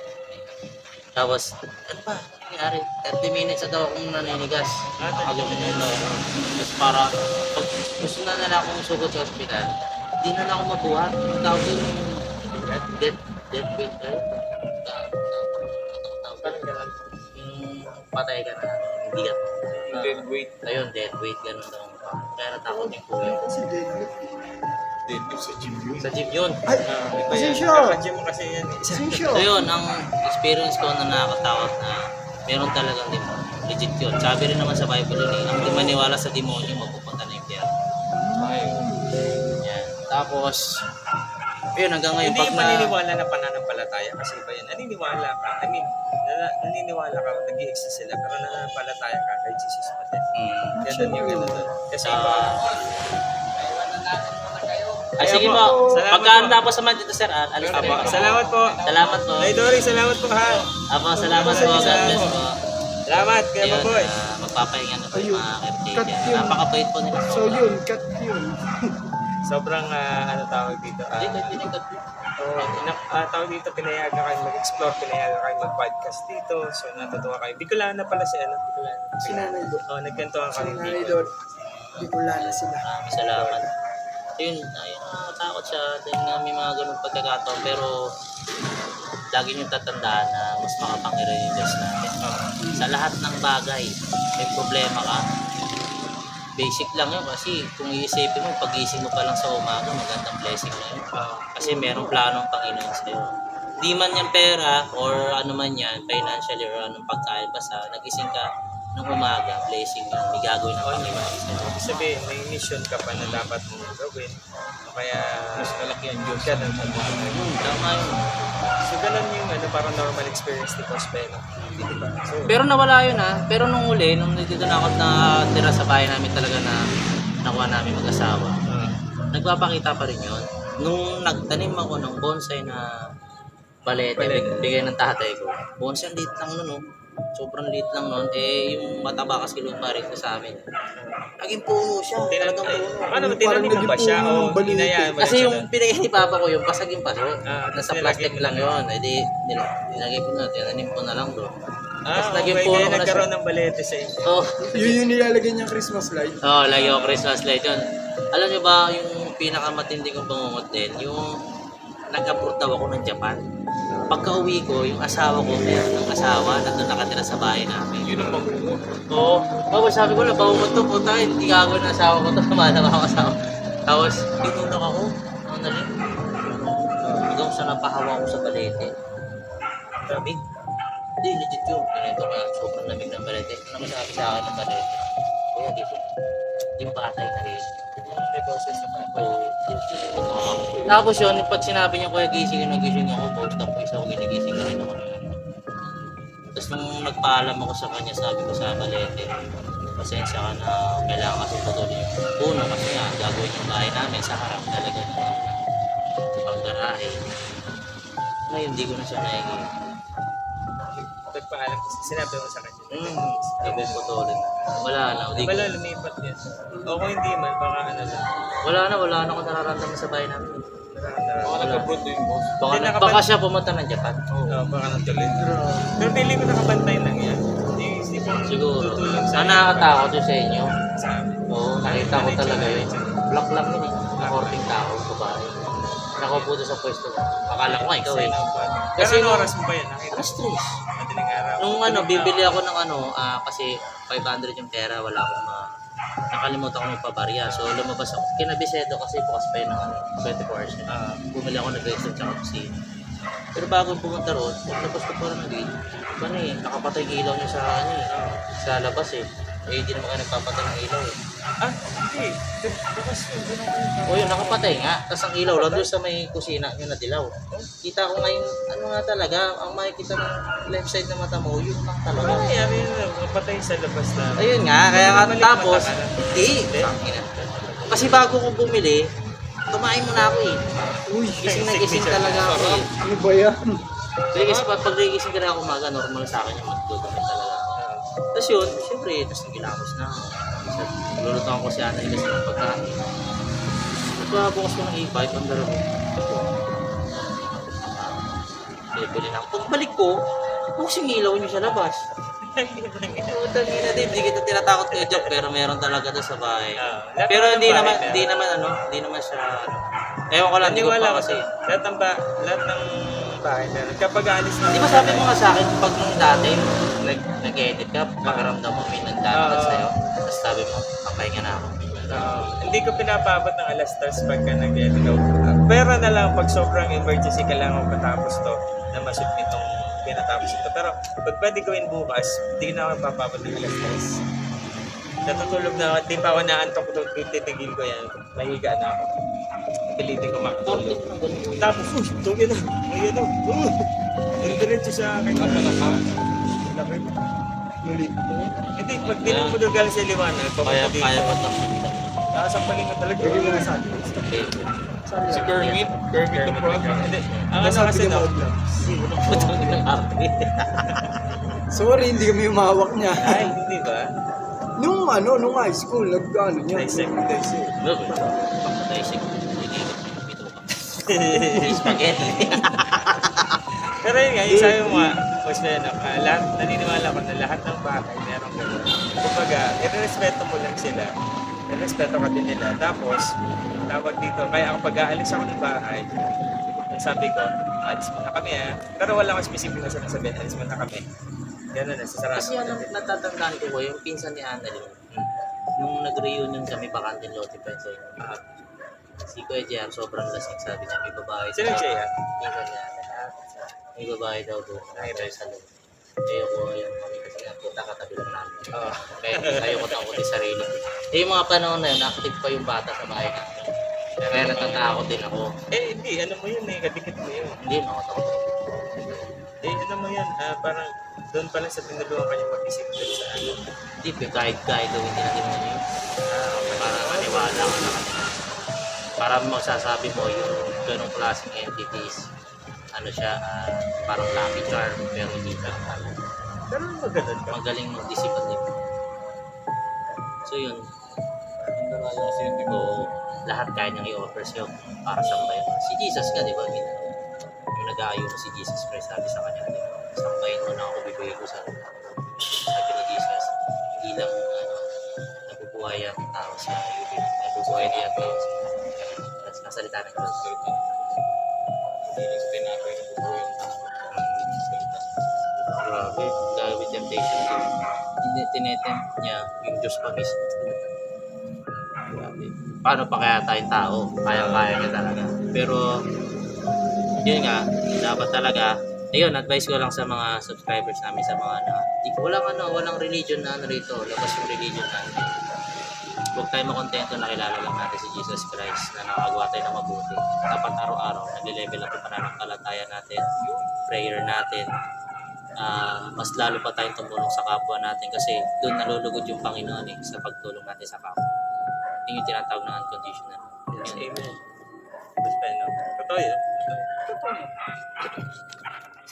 [SPEAKER 3] Tapos, ano ba? Nangyari, 30 minutes na daw akong naninigas. Nakagamin yung loob. Tapos para, pag gusto na nila akong sugot sa ospital, di na lang ako mabuhat. Ang tawag ko yung death weight. Yung patay ka na, hindi ka.
[SPEAKER 4] Dead weight.
[SPEAKER 3] Ayun, death weight, ganun daw. Kaya natakot yung kuya ko.
[SPEAKER 2] Kasi deadlift.
[SPEAKER 4] Dead weight sa gym yun.
[SPEAKER 3] Sa gym yun.
[SPEAKER 2] Ay, pasensya.
[SPEAKER 1] Kakadya mo kasi yan.
[SPEAKER 2] Pasensya.
[SPEAKER 3] So yun, ang experience ko na nakakatakot na meron talagang demonyo. Legit yun. Sabi rin naman sa Bible yun eh, ang di maniwala sa demonyo, mapupunta na yung piyan. Yan. Tapos, yun, hanggang ngayon
[SPEAKER 1] Hindi
[SPEAKER 3] pag
[SPEAKER 1] yung paniniwala na pananampalataya kasi iba yan. Naniniwala ka. I mean, naniniwala ka, nag-i-exist sila, pero nananampalataya ka kay Jesus pa din. Kaya doon yung gano'n. Kasi iba.
[SPEAKER 3] Ay, sige
[SPEAKER 1] Ayan
[SPEAKER 3] po.
[SPEAKER 1] po. Salamat
[SPEAKER 3] Pagkahanda po sa man dito, sir. Alis na po.
[SPEAKER 1] Salamat po.
[SPEAKER 3] Salamat po.
[SPEAKER 1] Nay Dory, salamat po ha.
[SPEAKER 3] Apo, salamat po. God bless po.
[SPEAKER 1] Salamat, kaya
[SPEAKER 3] Ayun,
[SPEAKER 1] Baboy.
[SPEAKER 3] magpapahinga na po
[SPEAKER 2] Ayun.
[SPEAKER 3] yung mga
[SPEAKER 2] Cut
[SPEAKER 3] caretaker.
[SPEAKER 2] yun.
[SPEAKER 3] Napakabait po nila.
[SPEAKER 2] So yun, cut yun.
[SPEAKER 1] sobrang ano tawag dito, tawag dito, pinayagan kayo mag-explore, pinayagan kayo mag-podcast dito. So natutuwa kayo. Bicolana pala si ano, Bicolana.
[SPEAKER 2] Si Nanay Dor.
[SPEAKER 1] Nagkwentuhan
[SPEAKER 2] Si
[SPEAKER 1] kami
[SPEAKER 2] Nanay
[SPEAKER 1] dito.
[SPEAKER 2] Dor. Di ko lala sila.
[SPEAKER 3] Maraming salamat. Ayun, nakakatakot siya dahil nga may mga ganun pagkakataon pero lagi niyong tatandaan na mas makapangyarihan yung Diyos natin. Sa lahat ng bagay, may problema ka. Basic lang yun kasi kung iisipin mo, pag-isip mo pa lang sa umaga, magandang blessing na yun. Kasi merong plano ang Panginoon sa'yo. Di man yan pera or ano man yan, financially or anong pagkain, basta nagising ka nung umaga, blessing yun, may gagawin ng Panginoon sa'yo.
[SPEAKER 1] Ibig sabihin, may mission ka pa na dapat mong gawin. O kaya,
[SPEAKER 4] Mas malaki ang Diyos.
[SPEAKER 1] ganun sa buhay.
[SPEAKER 3] Tama yun.
[SPEAKER 1] So, ganun yung parang normal experience ni Prospero. Diba? So,
[SPEAKER 3] Pero nawala yun pero nung uli, nung dito na ako natira sa bahay namin talaga na nakuha namin mag-asawa, nagpapakita pa rin yun. Nung nagtanim ako ng bonsai na balete, bigay ng tatay ko, bonsai liit lang nun, sobrang liit lang nun, yung mataba kasi lupa rin sa amin. Naging puno siya, talagang puno.
[SPEAKER 1] Paano ba, tinanim mo ba siya o hinayaan mo lang
[SPEAKER 3] Kasi
[SPEAKER 1] siya
[SPEAKER 3] yung pinagay ni Papa ko, yung pasag yung paso, nasa
[SPEAKER 1] nilagay
[SPEAKER 3] plastic
[SPEAKER 1] mo
[SPEAKER 3] lang yun. Nilagay ko na, tinanim ko na lang doon. Tapos
[SPEAKER 1] okay,
[SPEAKER 3] naging puno
[SPEAKER 1] kaya
[SPEAKER 3] ko na
[SPEAKER 1] nagkaroon
[SPEAKER 3] siya.
[SPEAKER 1] ng balete sa inyo.
[SPEAKER 3] Oh,
[SPEAKER 2] Yun yung nilalagay niyang Christmas light.
[SPEAKER 3] lagi ako Christmas light yun. Alam niyo ba, yung pinakamatindi kong bangungot din, yung nag-abroad daw ako ng Japan. Pagka uwi ko, yung asawa ko, meron ng asawa na doon nakatira sa bahay namin.
[SPEAKER 4] Yun ang pag-uot.
[SPEAKER 3] Oo. Tapos sabi ko na, bangungot to, puta, hindi gagawin ng asawa ko to, lumalabas ako asawa. Tapos, tinulak ako, ang nalim. Hanggang sa napahawa ko sa balete. Lamig. Hindi, legit yun. Ganito ka, sobrang lamig ng balete. Ano masabi sa akin ng balete? Kuya, di po. Yung batay na rin.
[SPEAKER 1] May process na pa.
[SPEAKER 3] Tapos yun, pag sinabi niya, kuya, gising ako, post up po isa ko, ginigising na rin ako. Tapos nung nagpaalam ako sa kanya, sabi ko sa balete, pasensya ka na kailangan kasi patuloy yung puno kasi nga, gagawin yung bahay namin sa harap talaga ng panggarahe. Ngayon, hindi ko na siya naiging.
[SPEAKER 1] Nagpaalam kasi sinabi mo sa kanya.
[SPEAKER 3] Sabi ko patuloy. Wala na, hindi ko.
[SPEAKER 1] Wala, lumipat yan. O kung hindi man, baka ano lang.
[SPEAKER 3] Wala na ako nararamdaman sa bahay namin.
[SPEAKER 4] Baka nag-abroad na yung boss.
[SPEAKER 1] Hindi
[SPEAKER 3] Baka siya pumunta ng Japan.
[SPEAKER 1] Oo, baka natuloy. Pero feeling ko nakabantay lang yan. Hindi pa
[SPEAKER 3] Siguro.
[SPEAKER 1] tutulong sa
[SPEAKER 3] Nakakatakot yun sa inyo.
[SPEAKER 1] sa amin.
[SPEAKER 3] Oo, nakita ko talaga yun. Black lang yun Nakorting tao sa bahay. Nakaupo doon sa pwesto. Akala ko nga ikaw eh.
[SPEAKER 1] Kasi
[SPEAKER 3] Kasi
[SPEAKER 1] ano
[SPEAKER 3] nung-
[SPEAKER 1] oras mo ba yan? Nakita
[SPEAKER 3] Alas 3.
[SPEAKER 1] madaling araw.
[SPEAKER 3] Nung bibili ako ng kasi 500 yung pera, wala akong nakalimutan ko magpabarya. So lumabas ako. Kinabisedo kasi bukas pa yun ng 24 hours na. Bumili ako nag-research ako kasi. Pero bago pumunta roon, paglabas ko parang ng gate. Nakapatay yung ilaw niya sa labas eh. Eh, hindi naman kayo nagpapatay ng ilaw eh.
[SPEAKER 1] Hindi. Bukas yun. Doon ako.
[SPEAKER 3] O yun, nakapatay nga. Tapos ang ilaw lang doon sa may kusina yun na dilaw. Kita ko ngayon, ano nga talaga, ang makikita ng left side na mata mo, yun lang talaga.
[SPEAKER 1] Ano nangyari yun? Mapatay sa labas na.
[SPEAKER 3] Ayun nga, kaya nga
[SPEAKER 1] Mali
[SPEAKER 3] tapos,
[SPEAKER 1] mata ka na.
[SPEAKER 3] hindi. Kasi bago ko bumili, kumain muna ako eh.
[SPEAKER 2] Uy,
[SPEAKER 3] Gising na gising talaga ako eh.
[SPEAKER 2] ano ba yan?
[SPEAKER 3] Kasi pag nagising ka na umaga, normal sa akin yung magdudumit talaga ako. Tapos yun, siyempre, tapos nagilamos na ako. Lulutuan ko si Ana kasi ng pagkain. Nagpabukas ko ng e-bike, ang dalawa. Bili na ako. Pagbalik ko, bukas yung ilaw niyo sa labas. Putang ina din, hindi kita tinatakot ko yung joke, pero meron talaga doon sa bahay. Pero hindi naman siya, ewan ko lang, hindi ko
[SPEAKER 1] Naniwala
[SPEAKER 3] pa
[SPEAKER 1] kasi.
[SPEAKER 3] kasi.
[SPEAKER 1] Lahat ng bahay na. Kapag alis na.
[SPEAKER 3] Di ba sabi mo nga sa akin, pag nung dati, nag-edit ka, pakiramdam mo may nagdadagat sa'yo, tapos sabi mo, papahinga na ako.
[SPEAKER 1] Hindi ko pinapabot ng alas 3 pagka nag-edit ako. Pero na lang pag sobrang emergency kailangan matapos to na masubmit itong pinatapos ito. Pero pag pwede gawin bukas, hindi na ako papabot ng alas 3. Natutulog na ako, di pa ako naantok doon, titigil ko yan. Mahiga na ako. Pilitin ko makatulog. Tapos, tugin na. Ayan o. Diretso sa akin. Laki mo.
[SPEAKER 2] Muli.
[SPEAKER 1] Hindi, pag dinig mo doon galing sa liwanag,
[SPEAKER 3] Kaya
[SPEAKER 1] papunta
[SPEAKER 3] pa
[SPEAKER 1] dito.
[SPEAKER 3] ito.
[SPEAKER 1] Nakasampalin ka talaga. Hindi mo nasabi.
[SPEAKER 4] Si Kermit the Frog.
[SPEAKER 1] Hindi. Ang ano kasi no.
[SPEAKER 3] Putang ng arte.
[SPEAKER 2] Sorry, hindi kami umawak niya.
[SPEAKER 1] Ay, hindi ba?
[SPEAKER 2] Nung high school, nung high school, nag-ano niya.
[SPEAKER 1] Dissect.
[SPEAKER 3] Bakit? tricycle. Nag-iikot yung bituka. Spaghetti.
[SPEAKER 1] Pero yun nga, yung sabi mo nga, Boss Lennox, lahat, naniniwala ko na lahat ng bahay meron gano'n. Kumbaga, irerespeto mo lang sila. Irerespeto ka din nila. Tapos, tawag dito, kaya ako pag aalis ako ng bahay, sabi ko, alis muna kami Pero wala akong specific na sinasabihin, alis muna kami. Gano'n na, sasarado
[SPEAKER 3] Kasi yan ang natatandaan ko yung pinsan ni Annalyn. Nung nag-reunion kami, bakante Lotte pa sa inyo. Si Kuya JR, sobrang lasing. Sabi niya, may babae.
[SPEAKER 1] Sino yung JR?
[SPEAKER 3] Pinsan ni Annalyn. May babae daw doon. Ay, sa loob. Ayoko yung kami kasi nga punta katabi lang namin. Kaya ayoko takot yung sarili ko. Yung mga panahon na yun, active pa yung bata sa bahay namin. Kaya natatakot din ako.
[SPEAKER 1] Hindi, ano mo yun kadikit mo yun.
[SPEAKER 3] Hindi, makatakot.
[SPEAKER 1] Ano mo yun, parang doon pala sa tinulungan kanya mag-isip doon sa ano.
[SPEAKER 3] Hindi, kahit gawin nila din mo yun. Para maniwala ka na kanila. Para magsasabi mo yung ganong klaseng entities, ano siya, parang lucky charm, pero hindi siya
[SPEAKER 1] Pero maganon ka.
[SPEAKER 3] magaling mag-isipan din. So yun,
[SPEAKER 4] Kasi yun, di ba?
[SPEAKER 3] so, lahat kaya niyang i-offer sa'yo para sambayan mo. Si Jesus nga, di ba? Yung nag-aayon si Jesus Christ, sabi sa kanya, di ba? Sambayin mo na ako, bibigay ko sa sabi ni Jesus, hindi lang nabubuhay ang tao sa iyo, nabubuhay niya ang tao sa nasalita ng Diyos.
[SPEAKER 4] Hindi lang sa tinapay na bubuhay yung tao. Salita.
[SPEAKER 3] Grabe, dahil with temptation, tinetempt niya yung Diyos pa mismo. Grabe. Paano pa kaya tayong tao? Kaya-kaya niya talaga. Pero, yun nga, dapat talaga, ayun, advice ko lang sa mga subscribers namin, sa mga walang religion na ano rito, labas yung religion natin. Huwag tayo makontento na kilala lang natin si Jesus Christ na nakagawa tayo ng mabuti. Dapat araw-araw, nag-level up yung pananampalataya natin, prayer natin, mas lalo pa tayong tumulong sa kapwa natin kasi doon nalulugod yung Panginoon sa pagtulong natin sa kapwa. Yun yung tinatawag na unconditional.
[SPEAKER 1] Yes, amen. Boss Lennox, totoo yun.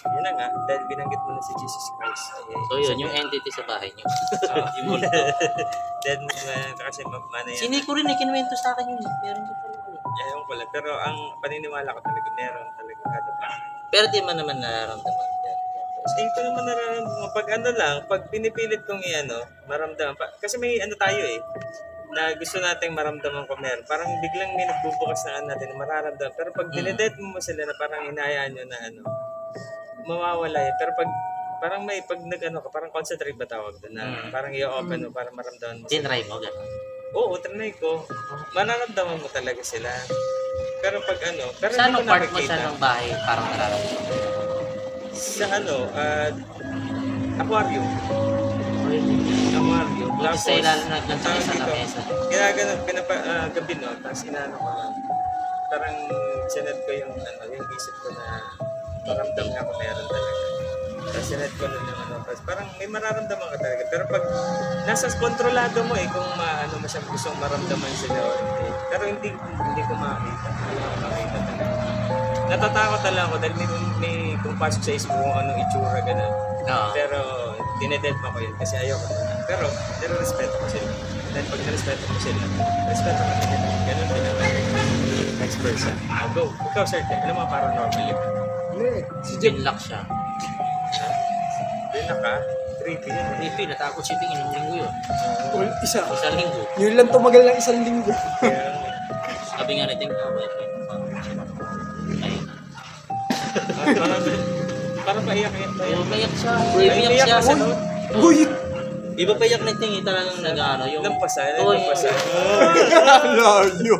[SPEAKER 1] Yun na nga, dahil binanggit mo na si Jesus Christ.
[SPEAKER 3] So yun, yung entity sa bahay niyo. Yung multo.
[SPEAKER 1] Dahil kasi mana yan.
[SPEAKER 3] Sini ko rin, kinuwento sa akin yun. Meron ko talaga.
[SPEAKER 1] Ewan ko lang, pero ang paniniwala ko talaga, meron talaga kada bahay.
[SPEAKER 3] Pero di man naman nararamdaman yan.
[SPEAKER 1] Hindi ko naman nararamdaman. Pag ano lang, pag pinipilit kong maramdaman. Kasi may tayo na gusto nating maramdaman ko meron. Parang biglang may nagbubukas na natin na mararamdaman. Pero pag dinedate mo sila na parang hinayaan nyo na mawawala yun. Pero pag parang pag ka, parang concentrate ba tawag doon na parang i-open mo para maramdaman mo sila.
[SPEAKER 3] Tinry mo, gano'n.
[SPEAKER 1] Oo, trinay ko. Mararamdaman mo talaga sila. Pero pag pero
[SPEAKER 3] Sa
[SPEAKER 1] hindi ko
[SPEAKER 3] anong part mo
[SPEAKER 1] nakikita.
[SPEAKER 3] siya ng bahay parang nararamdaman?
[SPEAKER 1] Sa aquarium. Aquarium.
[SPEAKER 3] Buti sa ilalim na ganito
[SPEAKER 1] tawag
[SPEAKER 3] sa
[SPEAKER 1] dito,
[SPEAKER 3] lamesa.
[SPEAKER 1] Ginaganon, gabi tapos inaano ko lang. Parang sinad ko yung isip ko na maramdam na ako meron talaga. Tapos sinad ko nun yung tapos parang may mararamdaman ka talaga. Pero pag nasa kontrolado mo kung mo siyang gustong maramdaman sila o hindi. Pero hindi ko makakita. Hindi ko makakita talaga. Natatakot talaga ako dahil may kung pasok sa isip kung anong itsura gano'n.
[SPEAKER 3] Oo.
[SPEAKER 1] Pero dineded ko yun kasi ayoko na. Pero respeto ko sila. Dahil pag respeto ko sila, respeto ko sila. Ganun din naman. Next person. Go. Ikaw, sir. Ano mga paranormal yun?
[SPEAKER 2] Hindi. Si Jeff.
[SPEAKER 3] Binlock siya.
[SPEAKER 1] Doon na ka? Creepy yun.
[SPEAKER 3] Creepy, natakot siya tingin ng linggo yun.
[SPEAKER 2] Isa.
[SPEAKER 3] Isang linggo.
[SPEAKER 2] Yun lang tumagal ng isang linggo.
[SPEAKER 1] Kaya,
[SPEAKER 3] Sabi nga natin,
[SPEAKER 1] parang paiyak-iyak ba yun?
[SPEAKER 3] umiyak siya.
[SPEAKER 1] Ay,
[SPEAKER 3] Umiyak siya.
[SPEAKER 1] pa sa loob.
[SPEAKER 2] Uy!
[SPEAKER 3] Di ba paiyak na tingin talagang nag-ano yung...
[SPEAKER 1] Lampasan.
[SPEAKER 3] Oo,
[SPEAKER 1] Lampasan.
[SPEAKER 2] Layo.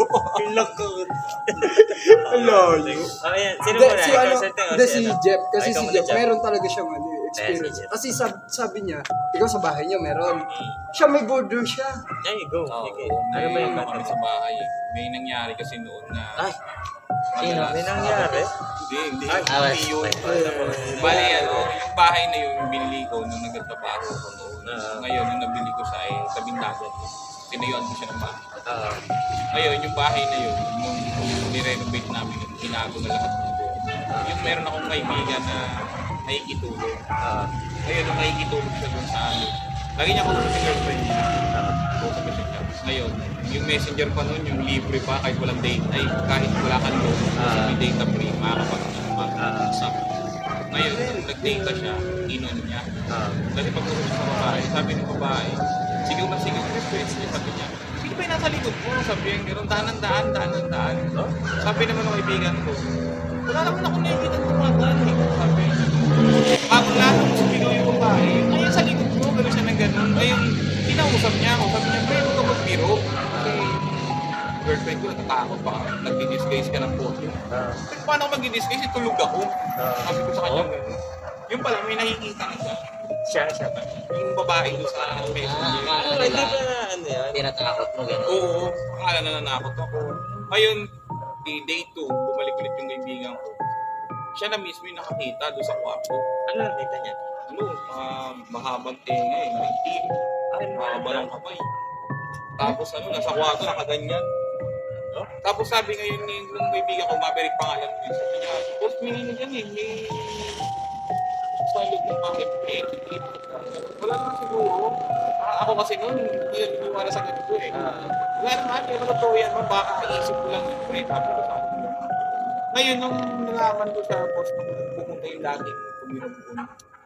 [SPEAKER 2] Layo.
[SPEAKER 1] Ayan. Sino
[SPEAKER 2] Hindi,
[SPEAKER 1] mo na?
[SPEAKER 2] si
[SPEAKER 1] Ikaw,
[SPEAKER 2] ano,
[SPEAKER 1] sir, Teo,
[SPEAKER 2] hindi si Jeff. Kasi
[SPEAKER 1] Ikaw
[SPEAKER 2] si
[SPEAKER 1] muna,
[SPEAKER 2] Jeff, meron talaga siyang experience.
[SPEAKER 3] Jeff.
[SPEAKER 2] Kasi sabi niya, ikaw sa bahay niya meron. Siya may border siya.
[SPEAKER 1] Ay, go.
[SPEAKER 4] Oo,
[SPEAKER 1] Sige.
[SPEAKER 4] may
[SPEAKER 1] Ano ba yung
[SPEAKER 4] kami sa bahay. May nangyari kasi noon na
[SPEAKER 3] Ay, sino?
[SPEAKER 1] May nangyari?
[SPEAKER 4] Hindi
[SPEAKER 3] Ah,
[SPEAKER 4] yun.
[SPEAKER 2] Ay.
[SPEAKER 4] Bali, yung bahay na yun, yung binili ko nung nagtatrabaho ko noon. Ngayon, nung nabili ko sa tabing dagat, tinayuan ko siya ng bahay. Ngayon, yung bahay na yun, nung nirenovate namin, binago na lahat ng buo. Yung meron akong kaibigan na nakikitulog. Ngayon, nung nakikitulog siya doon sa amin, Lagi niya kausap yung girlfriend niya. Kausap siya. Ngayon, yung messenger pa nun, yung libre pa, kahit walang data, ay kahit wala kang load, may data free, makakapag-usap. Ngayon, nung nag-data siya, inon niya. Kasi pag-usap sa babae, sabi ng babae, sigaw na sigaw, request niya, sabi niya, sino ba yung nasa likod mo? Sabi niya, meron daan. Sabi naman ng kaibigan ko, wala naman ako nakikita ng tumadaan eh. Sabi niya, habang lahat ng sumigaw yung babae, ayun sa likod mo, gano'n siya ng gano'n. Ngayon, kinausap niya ako, sabi niya, pre, huwag ka magbiro. Kasi girlfriend ko natatakot pa, nag-disguise ka ng photo. Pero paano ako mag-disguise? Tulog ako. Sabi ko sa kanya, yung pala, may nakikita na siya.
[SPEAKER 1] Siya ba?
[SPEAKER 4] Yung babae doon sa messenger.
[SPEAKER 1] Hindi ba na ano yan?
[SPEAKER 3] Tinatakot mo, gano'n.
[SPEAKER 4] Oo, akala na nanakot ako. Ngayon, di day 2, bumalik ulit yung kaibigan ko. Siya na mismo yung nakakita doon sa kwarto.
[SPEAKER 1] Ano nakita niya?
[SPEAKER 4] Mahabang tenga eh, may team. Mahaba ng kamay. Tapos nasa kwarto, nakaganyan. Tapos sabi ngayon ng kaibigan ko, Maverick pangalan ko. Sabi niya, boss, may nino dyan eh, may salog ng bakit wala naman siguro. Ako kasi noon, hindi naniwala sa ganito eh. Wala naman, pero totoo yan, baka isip ko lang yun eh. Tapos ko sa akin yun. Ngayon, nung nalaman ko sa post, pumunta yung laging pumirang ko.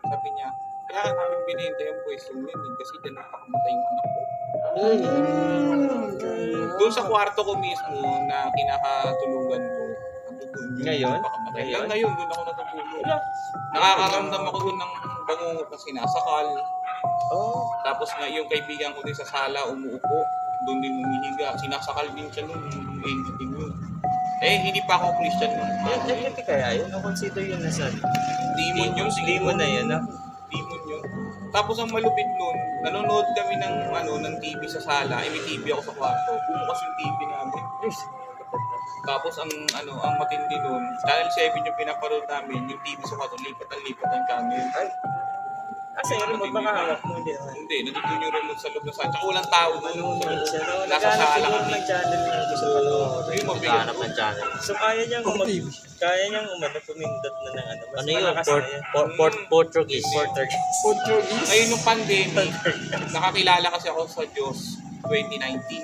[SPEAKER 4] Sabi niya, kaya namin binenta yung pwesto yun eh, kasi dyan nakakamatay yung anak ko. Doon sa kwarto ko mismo na kinakatulugan ko,
[SPEAKER 1] Ngayon?
[SPEAKER 4] Ngayon, doon ako natutulog. Nakakaramdam ako doon ng bangungot na sinasakal. Tapos nga yung kaibigan ko din sa sala, umuupo. Doon din humihiga. Sinasakal din siya noon, yung entity mo. Hindi pa ako Christian noon.
[SPEAKER 1] Entity kaya yun? Ang consider yun na sa
[SPEAKER 4] Demon yun.
[SPEAKER 1] Demon na yun, no?
[SPEAKER 4] Demon yun. Tapos ang malupit noon, nanonood kami ng TV sa sala. May TV ako sa kwarto. Bumukas yung TV namin. Tapos ang matindi doon, Channel 7 yung pinaparoon namin, yung TV sa kwarto, lipat ang channel.
[SPEAKER 1] Kasi yung remote baka hawak mo din.
[SPEAKER 4] Hindi, nandun yung remote sa loob ng sala. Tsaka walang tao doon. Nasa
[SPEAKER 1] Naghanap
[SPEAKER 4] sala
[SPEAKER 1] siguro
[SPEAKER 4] kami.
[SPEAKER 1] ng channel na gusto pa
[SPEAKER 4] Yung mabigat.
[SPEAKER 3] Maghanap ng channel.
[SPEAKER 1] So kaya niyang pumindot na ng ano. Mas
[SPEAKER 3] Ano yun?
[SPEAKER 1] malakas na yan.
[SPEAKER 3] Portuguese.
[SPEAKER 2] Portuguese.
[SPEAKER 4] Ngayon yung pandemic, nakakilala kasi ako sa Diyos 2019.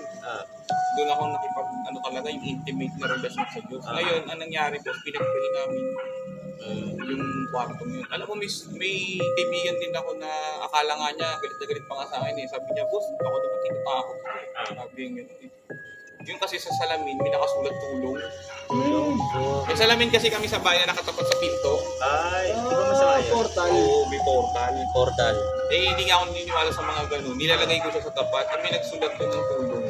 [SPEAKER 4] Doon ako talaga yung intimate na relasyon sa Diyos. Ngayon, anong nangyari po, pinag-pray namin yung kwarto yun. Alam mo, may kaibigan din ako na akala nga niya, galit na galit pa nga sa akin eh. Sabi niya, boss, ako naman tinatakot. Sabi yung yun eh. Yung kasi sa salamin, may nakasulat tulong. Yung salamin kasi kami sa bayan nakatapat sa pinto.
[SPEAKER 1] Ay, di ba masama yun?
[SPEAKER 2] Portal.
[SPEAKER 4] Oo, may portal.
[SPEAKER 3] Portal.
[SPEAKER 4] Hindi nga ako naniniwala sa mga ganun. Nilalagay ko siya sa tapat at may nagsulat doon ng tulong.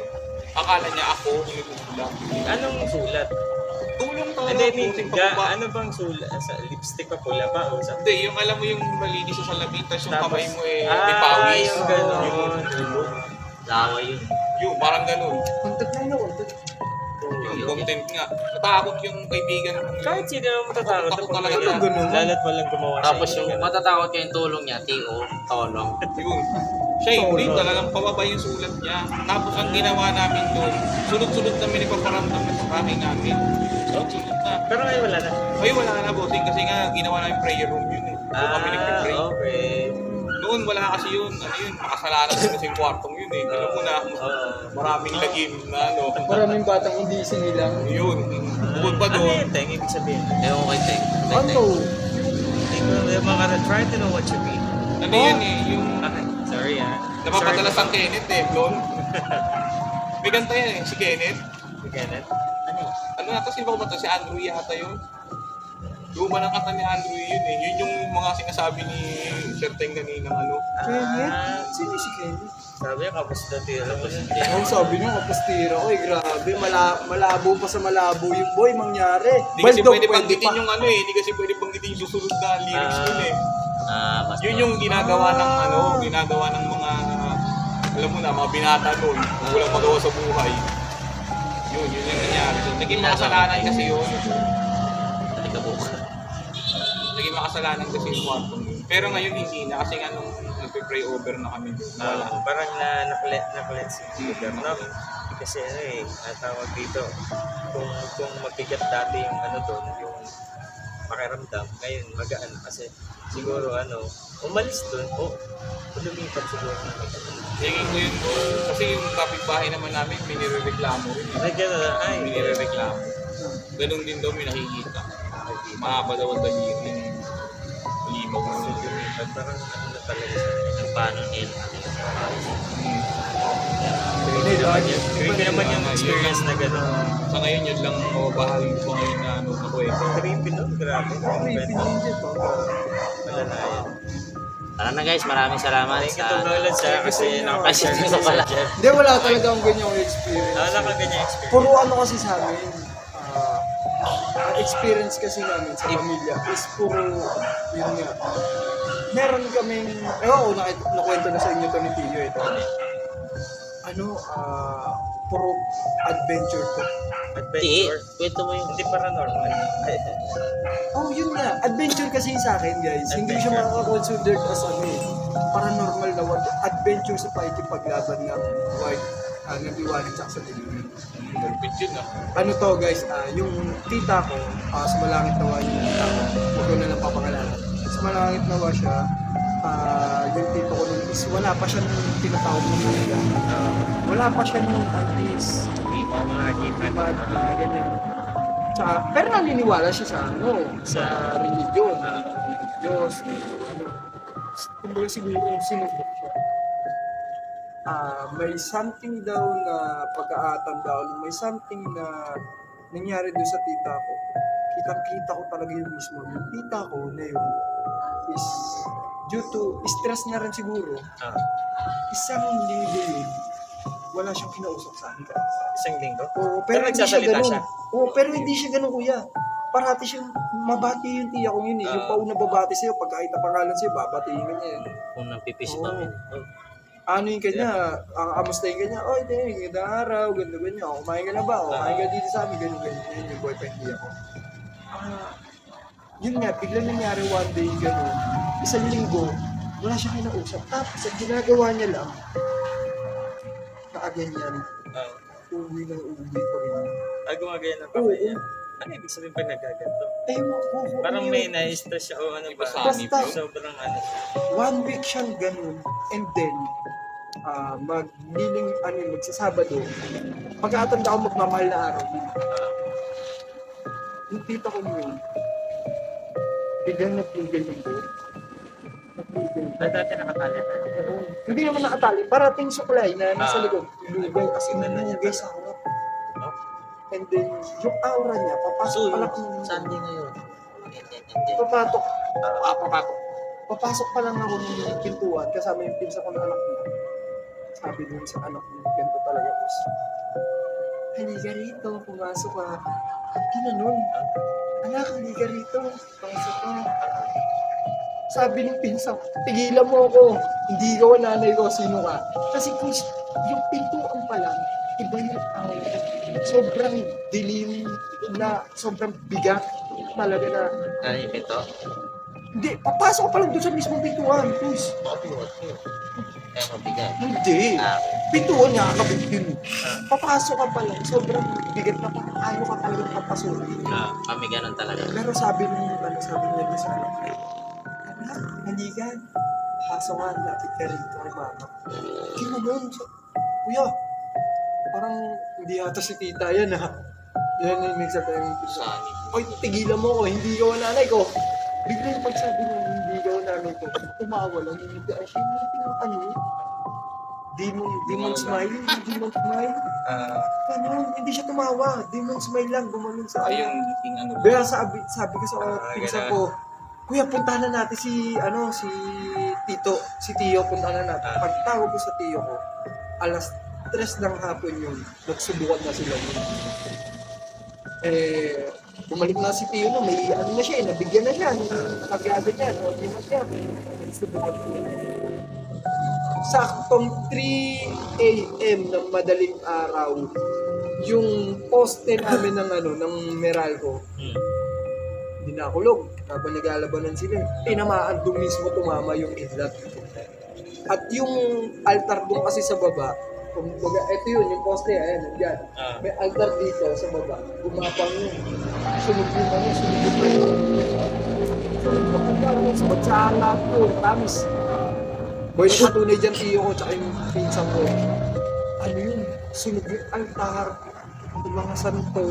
[SPEAKER 4] Akala niya ako yung nagsusulat.
[SPEAKER 1] Anong sulat?
[SPEAKER 4] Tulong talaga.
[SPEAKER 1] Hindi,
[SPEAKER 4] pusing pababa.
[SPEAKER 1] ano bang sulat? Sa lipstick pa pula pa o sa...
[SPEAKER 4] Hindi, yung alam mo yung malinis sa salamin, tapos yung
[SPEAKER 1] Tapos,
[SPEAKER 4] kamay mo may pawis.
[SPEAKER 1] yung gano'n.
[SPEAKER 4] Yung
[SPEAKER 3] Lawa yun.
[SPEAKER 4] yung parang ganun.
[SPEAKER 2] Content lang na content.
[SPEAKER 4] Yung content nga. Natakot yung kaibigan mo.
[SPEAKER 1] Kahit sino naman matatakot
[SPEAKER 4] Takot
[SPEAKER 1] kung
[SPEAKER 4] talaga
[SPEAKER 1] may
[SPEAKER 4] yan.
[SPEAKER 2] Ganun.
[SPEAKER 1] lalo't walang gumawa sa
[SPEAKER 3] Tapos
[SPEAKER 1] inyo,
[SPEAKER 3] yung
[SPEAKER 1] ganun.
[SPEAKER 3] matatakot yung tulong niya, T.O. Tolong.
[SPEAKER 4] Yun. Siya hindi, talagang pababa yung sulat niya. Tapos ang ginawa namin doon, sunod-sunod namin ipaparamdam na sa kamay namin. Sunod-sunod na.
[SPEAKER 1] Pero ngayon wala na.
[SPEAKER 4] Ay, wala na bossing kasi nga ginawa namin prayer room yun eh. Doon kami nagpipray.
[SPEAKER 1] Okay.
[SPEAKER 4] Noon wala kasi yun, makasalanan din kasi yung kwartong yun eh. Alam mo na, maraming lagim na
[SPEAKER 2] Maraming batang hindi sinilang.
[SPEAKER 4] Yun. Bukod pa
[SPEAKER 1] Ano
[SPEAKER 4] doon.
[SPEAKER 1] yun, Teng? Ibig sabihin?
[SPEAKER 3] Ewan ko kay Tek.
[SPEAKER 2] Ano?
[SPEAKER 1] Hindi ko try to know what you mean.
[SPEAKER 4] Ano yun eh, yung
[SPEAKER 1] Okay, sorry
[SPEAKER 4] napapadalas ang Kenneth eh, blonde. May kanta yan eh, si Kenneth.
[SPEAKER 1] Kenneth?
[SPEAKER 4] Ano na, sino ba ito? Si Andrew yata yun. Luma ng kanta ni Andrew yun eh. Yun yung mga sinasabi ni Sir Teng kanina ano.
[SPEAKER 2] Kenneth? Sino si Kenneth?
[SPEAKER 1] Sabi niya, kapos na tira ko.
[SPEAKER 2] Sabi niyo, kapastira. Oy, grabe. Malabo pa sa malabo yung boy, mangyari.
[SPEAKER 4] Hindi kasi
[SPEAKER 2] Baldog,
[SPEAKER 4] pwede
[SPEAKER 2] pwede
[SPEAKER 4] banggitin
[SPEAKER 2] pa.
[SPEAKER 4] yung hindi kasi pwede banggitin yung susunod na lyrics yun eh.
[SPEAKER 3] Basta.
[SPEAKER 4] Yun yung ginagawa ng ginagawa ng mga, alam mo na, mga binata doon, kung walang magawa sa buhay. Yun yung nangyari. So, naging makasalanan kasi yun. Naging makasalanan kasi yung kwartong yun. Pero ngayon hindi na, kasi nga nung nagpe-pray over na kami doon. Wala.
[SPEAKER 1] Parang na-cleanse yung lugar, no? Kasi tawag dito, kung mabigat dati yung doon, yung pakiramdam. Ngayon, magaan kasi siguro umalis doon o lumipat siguro.
[SPEAKER 4] Tingin ko yun, kasi yung kapitbahay naman namin, may nirereklamo rin.
[SPEAKER 1] Ay, gano'n na. Ay,
[SPEAKER 4] May nirereklamo. Ganun din daw may nakikita. Mahaba daw ang daliri. Limaw na
[SPEAKER 1] so,
[SPEAKER 4] yun.
[SPEAKER 1] lumipat. Parang talaga siya.
[SPEAKER 3] Ang paano nila.
[SPEAKER 1] Creepy naman yung experience na gano'n.
[SPEAKER 4] Sa ngayon yun lang mababahagi ko ngayon na na kwento.
[SPEAKER 1] Creepy no? Grabe.
[SPEAKER 2] Creepy din dyan to.
[SPEAKER 1] Malalayan.
[SPEAKER 3] Tara na guys, maraming salamat
[SPEAKER 1] Thank you
[SPEAKER 3] sa...
[SPEAKER 1] to Nolan sa kasi
[SPEAKER 2] Ay,
[SPEAKER 1] nakapag-share
[SPEAKER 3] ito
[SPEAKER 1] kasi
[SPEAKER 3] pala.
[SPEAKER 1] sa Jeff.
[SPEAKER 2] Hindi, wala talaga akong ganyang experience.
[SPEAKER 1] Wala ka ganyan experience.
[SPEAKER 2] Puro kasi sa amin, ang experience kasi namin sa pamilya is puro, yun nga, meron kaming, nakwento na sa inyo to ni Tio ito. Puro adventure to.
[SPEAKER 1] Adventure.
[SPEAKER 3] Kwento mo yung...
[SPEAKER 1] Hindi paranormal.
[SPEAKER 2] Oh, yun nga. Adventure kasi sa akin, guys. Hindi siya makaka-consider as paranormal na word. Adventure sa pakikipaglaban ng white, ng liwanag tsaka sa dilim.
[SPEAKER 4] Malupit yun ah.
[SPEAKER 2] Ano to, guys, yung tita ko, sa Malangit Nawa yung tita ko, huwag ko na lang papangalanan. Sa Malangit Nawa siya, yung tito ko nun is wala pa siya nung tinatawag ng mga. Wala pa siya nung artist. Ganyan. Tsaka, pero naniniwala siya sa sa religion. Diyos. Kumbaga siguro sinubok siya. May something daw na pagkaatanda ko, may something na nangyari doon sa tita ko. Kitang-kita ko talaga yun mismo. Yung tita ko na yun is due to stress na rin siguro. Isang linggo yun, wala siyang kinausap sa akin.
[SPEAKER 1] Isang linggo?
[SPEAKER 2] Oo,
[SPEAKER 1] Pero
[SPEAKER 2] pero hindi siya
[SPEAKER 1] nagsasalita
[SPEAKER 2] ganun.
[SPEAKER 1] siya?
[SPEAKER 2] Oo, pero hindi siya ganun, kuya. Parati siyang mabati yung tiya ko yun eh. Yung pauna babati sa'yo, pagkakita pangalan sa'yo, babatiin ka niya eh.
[SPEAKER 3] Kung nagpipis
[SPEAKER 2] Oo.
[SPEAKER 3] kami.
[SPEAKER 2] Ano yung kanya, amustahin ka niya, oy, ganda araw, ganda ganyan, kumain ka na ba? Kumain ka dito sa amin, ganun. Yun yung boyfriend niya ko. Yun nga, biglang nangyari one day gano'n, isang linggo, wala siya kinausap. Tapos, ang ginagawa niya lang, nakaganyan, uwi pa rin.
[SPEAKER 1] Gumagaya ng
[SPEAKER 2] Oo,
[SPEAKER 1] papaya. Ano ibig sabihin pag nagaganto?
[SPEAKER 2] ewan ko.
[SPEAKER 1] Parang may na-stress siya o ano ba?
[SPEAKER 2] Basta,
[SPEAKER 1] Sobrang ano siya.
[SPEAKER 2] 1 week siyang ganun, and then, magsasabado, pagkatanda ako magmamahal na araw, yung tita ko yun, biglang nagpigil nito. Nagpigil.
[SPEAKER 1] Dati nakatali na.
[SPEAKER 2] Hindi naman nakatali, parating suklay na nasa likod. Lugay, as in,
[SPEAKER 1] Ganun niya
[SPEAKER 2] lugay sa harap. And then, yung aura niya, papasok
[SPEAKER 3] So,
[SPEAKER 2] pala
[SPEAKER 3] yung Sunday ngayon.
[SPEAKER 2] Papatok. Papasok pa lang ako ng pintuan kasama yung pinsa ko na anak niya. Sabi dun sa anak niya, ganito talaga is, halika rito, pumasok ka. Ginanon. Anak, halika rito, pumasok ka. Sabi ng pinsa ko, tigilan mo ako. Hindi ikaw ang nanay ko, sino ka? Kasi kung yung pintuan pa lang, iba yung sobrang dilim na sobrang bigat talaga na.
[SPEAKER 3] Ano yung pito?
[SPEAKER 2] Hindi, papasok pa lang doon sa mismong pintuan, please.
[SPEAKER 3] Kaya mabigat.
[SPEAKER 2] Hindi.
[SPEAKER 3] Ah,
[SPEAKER 2] Pintuan niya, kabigil. Papasok ka pa lang, sobrang bigat na parang ayaw ka talagang papasukin.
[SPEAKER 3] kami ganun talaga.
[SPEAKER 2] Pero sabi niya sa anak, anak, haligan. Pasok ka, lapit ka rito kay mama. Ginanon. Kuya, parang hindi yata si tita yan ha. Yan yung nagsabi ng tita.
[SPEAKER 3] Sani.
[SPEAKER 2] Oy, tigilan mo ko, hindi ikaw ang nanay ko. Bigla yung pagsabi niya, hindi ikaw ang nanay ko. Tumawa lang, hindi ay siya yung ano, demon smile, demon smile. Ganun, hindi siya tumawa, demon smile lang, gumanon sa
[SPEAKER 4] Ay,
[SPEAKER 2] akin.
[SPEAKER 4] yung ano.
[SPEAKER 2] Kaya sabi ko sa pinsan ko, kuya, puntahan na natin si Tito, si Tio, puntahan na natin. Pagtawag ko sa Tio ko, alas 3 ng hapon yun, nagsubukan na sila yun. Bumalik na si Tio, no, may ano na siya, nabigyan na siya, nakagada niya, no, di na siya. Nagsubukan na sila. Saktong 3 a.m. ng madaling araw, yung poste namin ng Meralco, hindi nakulog. Habang naglalabanan sila, tinamaan doon mismo, tumama yung kidlat. At yung altar doon kasi sa baba, kumbaga, ito yun, yung poste, ayan, nandiyan. May altar dito sa baba, gumapang yun. Sunog yun, sunog yun. Sabat sa lahat ko, promise. Boy, na patunay dyan tiyo ko, tsaka yung pinsan ko. Ano yun? Sunog yung altar. Yung mga santo.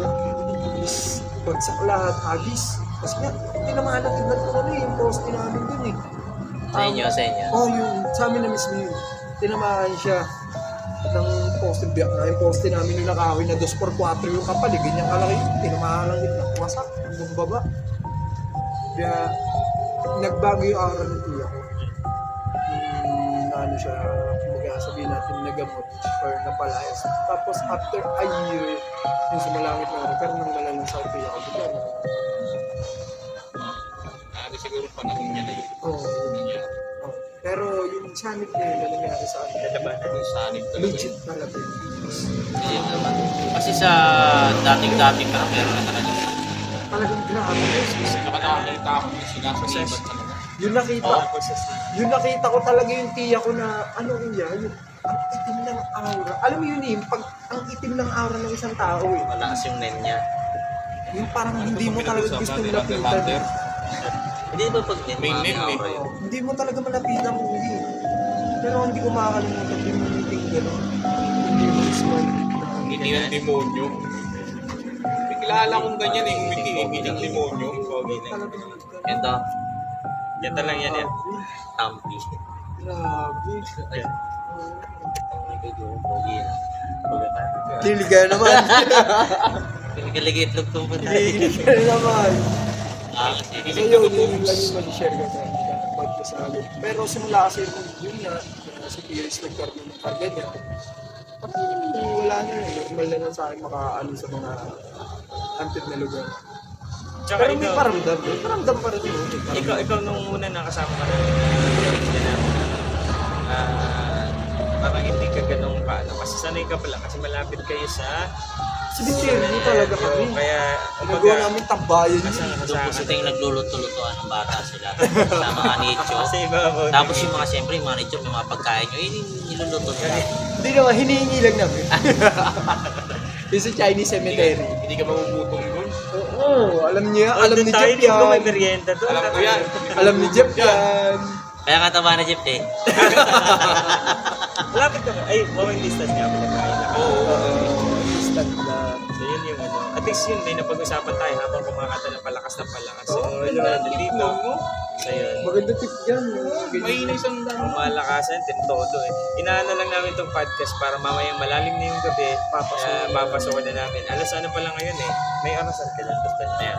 [SPEAKER 2] Is bagsak lahat, agis. Kasi nga, tinamahan natin na ito yung poste namin dun eh.
[SPEAKER 3] Sa inyo, sa inyo.
[SPEAKER 2] Oh, yung sa amin na mismo yun. Tinamahan siya ng poste biyak na. Yung poste namin yung nakawin na 2x4 yung kapal. Eh, ganyan kalaki yun. Tinamahan lang yun. Wasak. Hanggang baba. Kaya, nagbago yung aura ng tiya ko. Na ano siya, kumbaga sabihin natin nagamot or napalayas. Tapos after a year, yung sumalangit na rin, pero nang malalang sa tiya ko. Diba?
[SPEAKER 4] Siguro panahon niya na yun.
[SPEAKER 2] Oo. Oh. Pero yung sanib na yun na nangyari sa akin,
[SPEAKER 4] Yung sanib talaga.
[SPEAKER 2] legit talaga yun.
[SPEAKER 3] Hindi naman. Kasi sa dating-dating ka, meron na talaga.
[SPEAKER 2] Talagang grabe.
[SPEAKER 4] Saka nakakita ako yung sinasabihan talaga.
[SPEAKER 2] Yung nakita ko talaga yung tiya ko na ano niya, yung ang itim ng aura. Alam mo yun eh, pag ang itim ng aura ng isang tao eh.
[SPEAKER 3] Malakas yung nen niya.
[SPEAKER 2] Yung parang hindi mo talaga gusto malapitan.
[SPEAKER 3] Hindi ba pag nen,
[SPEAKER 4] May nen,
[SPEAKER 3] mga
[SPEAKER 4] eh.
[SPEAKER 3] aura yun?
[SPEAKER 2] Hindi mo talaga malapitan mo eh. Pero hindi ko makakalimutan yung meeting gano'n. Hindi mo smile.
[SPEAKER 4] Hindi ng demonyo. May kilala kong ganyan eh. Hindi ng demonyo.
[SPEAKER 3] Yan to,
[SPEAKER 1] Yan lang yan yan.
[SPEAKER 3] tampi.
[SPEAKER 2] Grabe.
[SPEAKER 3] Ay, pogi na. Pogi na.
[SPEAKER 2] Liligaya naman.
[SPEAKER 3] Pinagaligit lang itong punta.
[SPEAKER 2] Liligaya naman.
[SPEAKER 3] Kasi
[SPEAKER 2] So yun lang yung mag-share ko sa podcast namin. Pero simula kasi yun nga, si Piers nagkaroon ng karga niya. Pati wala na yun, normal na lang sa akin makaano sa mga haunted na lugar.
[SPEAKER 1] Tsaka
[SPEAKER 2] Pero may
[SPEAKER 1] ikaw,
[SPEAKER 2] paramdam, pa rin yun.
[SPEAKER 1] ikaw nung una nakasama ka na, parang hindi ka ganun paano. Kasi sanay ka pala, kasi malapit kayo sa
[SPEAKER 2] Cemetery talaga kami.
[SPEAKER 1] Kaya,
[SPEAKER 2] Nagawa namin tambayan yun.
[SPEAKER 3] doon po sa tingin nagluluto-lutoan ng bata sila. Sa mga nicho.
[SPEAKER 1] Kasi iba po.
[SPEAKER 3] Tapos yung mga siyempre, yung mga nicho, may mga pagkain nyo, yun yung niluluto nila.
[SPEAKER 2] Hindi naman, hinihingi lang namin. Yung sa Chinese cemetery.
[SPEAKER 4] Hindi ka mamumutong doon.
[SPEAKER 2] Oo, alam niya, alam ni Jeff
[SPEAKER 1] May
[SPEAKER 2] yan.
[SPEAKER 1] merienda doon.
[SPEAKER 4] Alam ko yan.
[SPEAKER 2] Alam ni Jeff yan.
[SPEAKER 3] Kaya nga taba na Jeep eh.
[SPEAKER 1] Malapit ka ba? Ay, walking distance nga pala tayo.
[SPEAKER 2] Instant na.
[SPEAKER 1] So yun yung ano. At least yun, may napag-usapan tayo habang kumakata ng palakas ng palakas. So yun na dito. So yun.
[SPEAKER 2] Maganda tip yan.
[SPEAKER 4] May na isang
[SPEAKER 1] Kung malakasan, todo eh. Inaano lang namin itong podcast para mamayang malalim na yung gabi, papasokan na namin. Alas ano pa lang ngayon eh. May orasan ka lang. Basta na.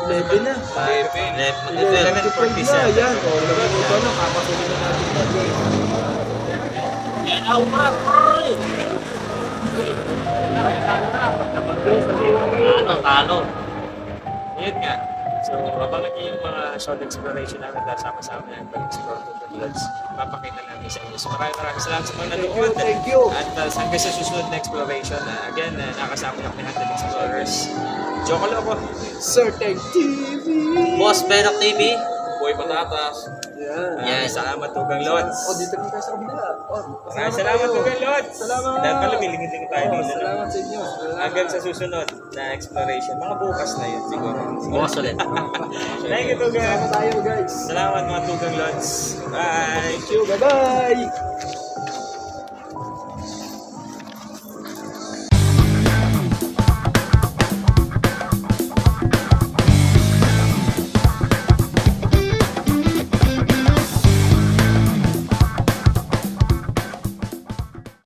[SPEAKER 2] 11 na. 11 to 12 na. Yan. O, lagot ito na. Kapasunin na natin ito.
[SPEAKER 3] Talo.
[SPEAKER 1] Yun nga. So, abangan niyo yung mga short exploration namin dahil sama-sama na pag-explore to the vlogs. Papakita namin sa inyo. So, maraming salamat sa mga nanonood.
[SPEAKER 2] Thank you.
[SPEAKER 1] At hanggang sa susunod na exploration, again, nakasama lang ni Hunted Explorers. Joko Loco.
[SPEAKER 2] Certain TV.
[SPEAKER 3] Boss Penok TV.
[SPEAKER 4] Boy Patatas.
[SPEAKER 2] Yan.
[SPEAKER 3] Yes.
[SPEAKER 1] Salamat, Tugang Lods.
[SPEAKER 2] O, dito rin tayo sa kabila.
[SPEAKER 1] Maraming salamat, Tugang Lods.
[SPEAKER 2] Salamat.
[SPEAKER 1] Dahil pala, bilingin tayo dito.
[SPEAKER 2] Salamat sa inyo. Salamat.
[SPEAKER 1] Hanggang sa susunod na exploration. Mga bukas na yun, siguro.
[SPEAKER 3] Boss ulit.
[SPEAKER 1] Thank you, Tugang.
[SPEAKER 2] Salamat tayo guys.
[SPEAKER 1] Salamat, mga Tugang Lods. Bye.
[SPEAKER 2] Thank you. Bye-bye.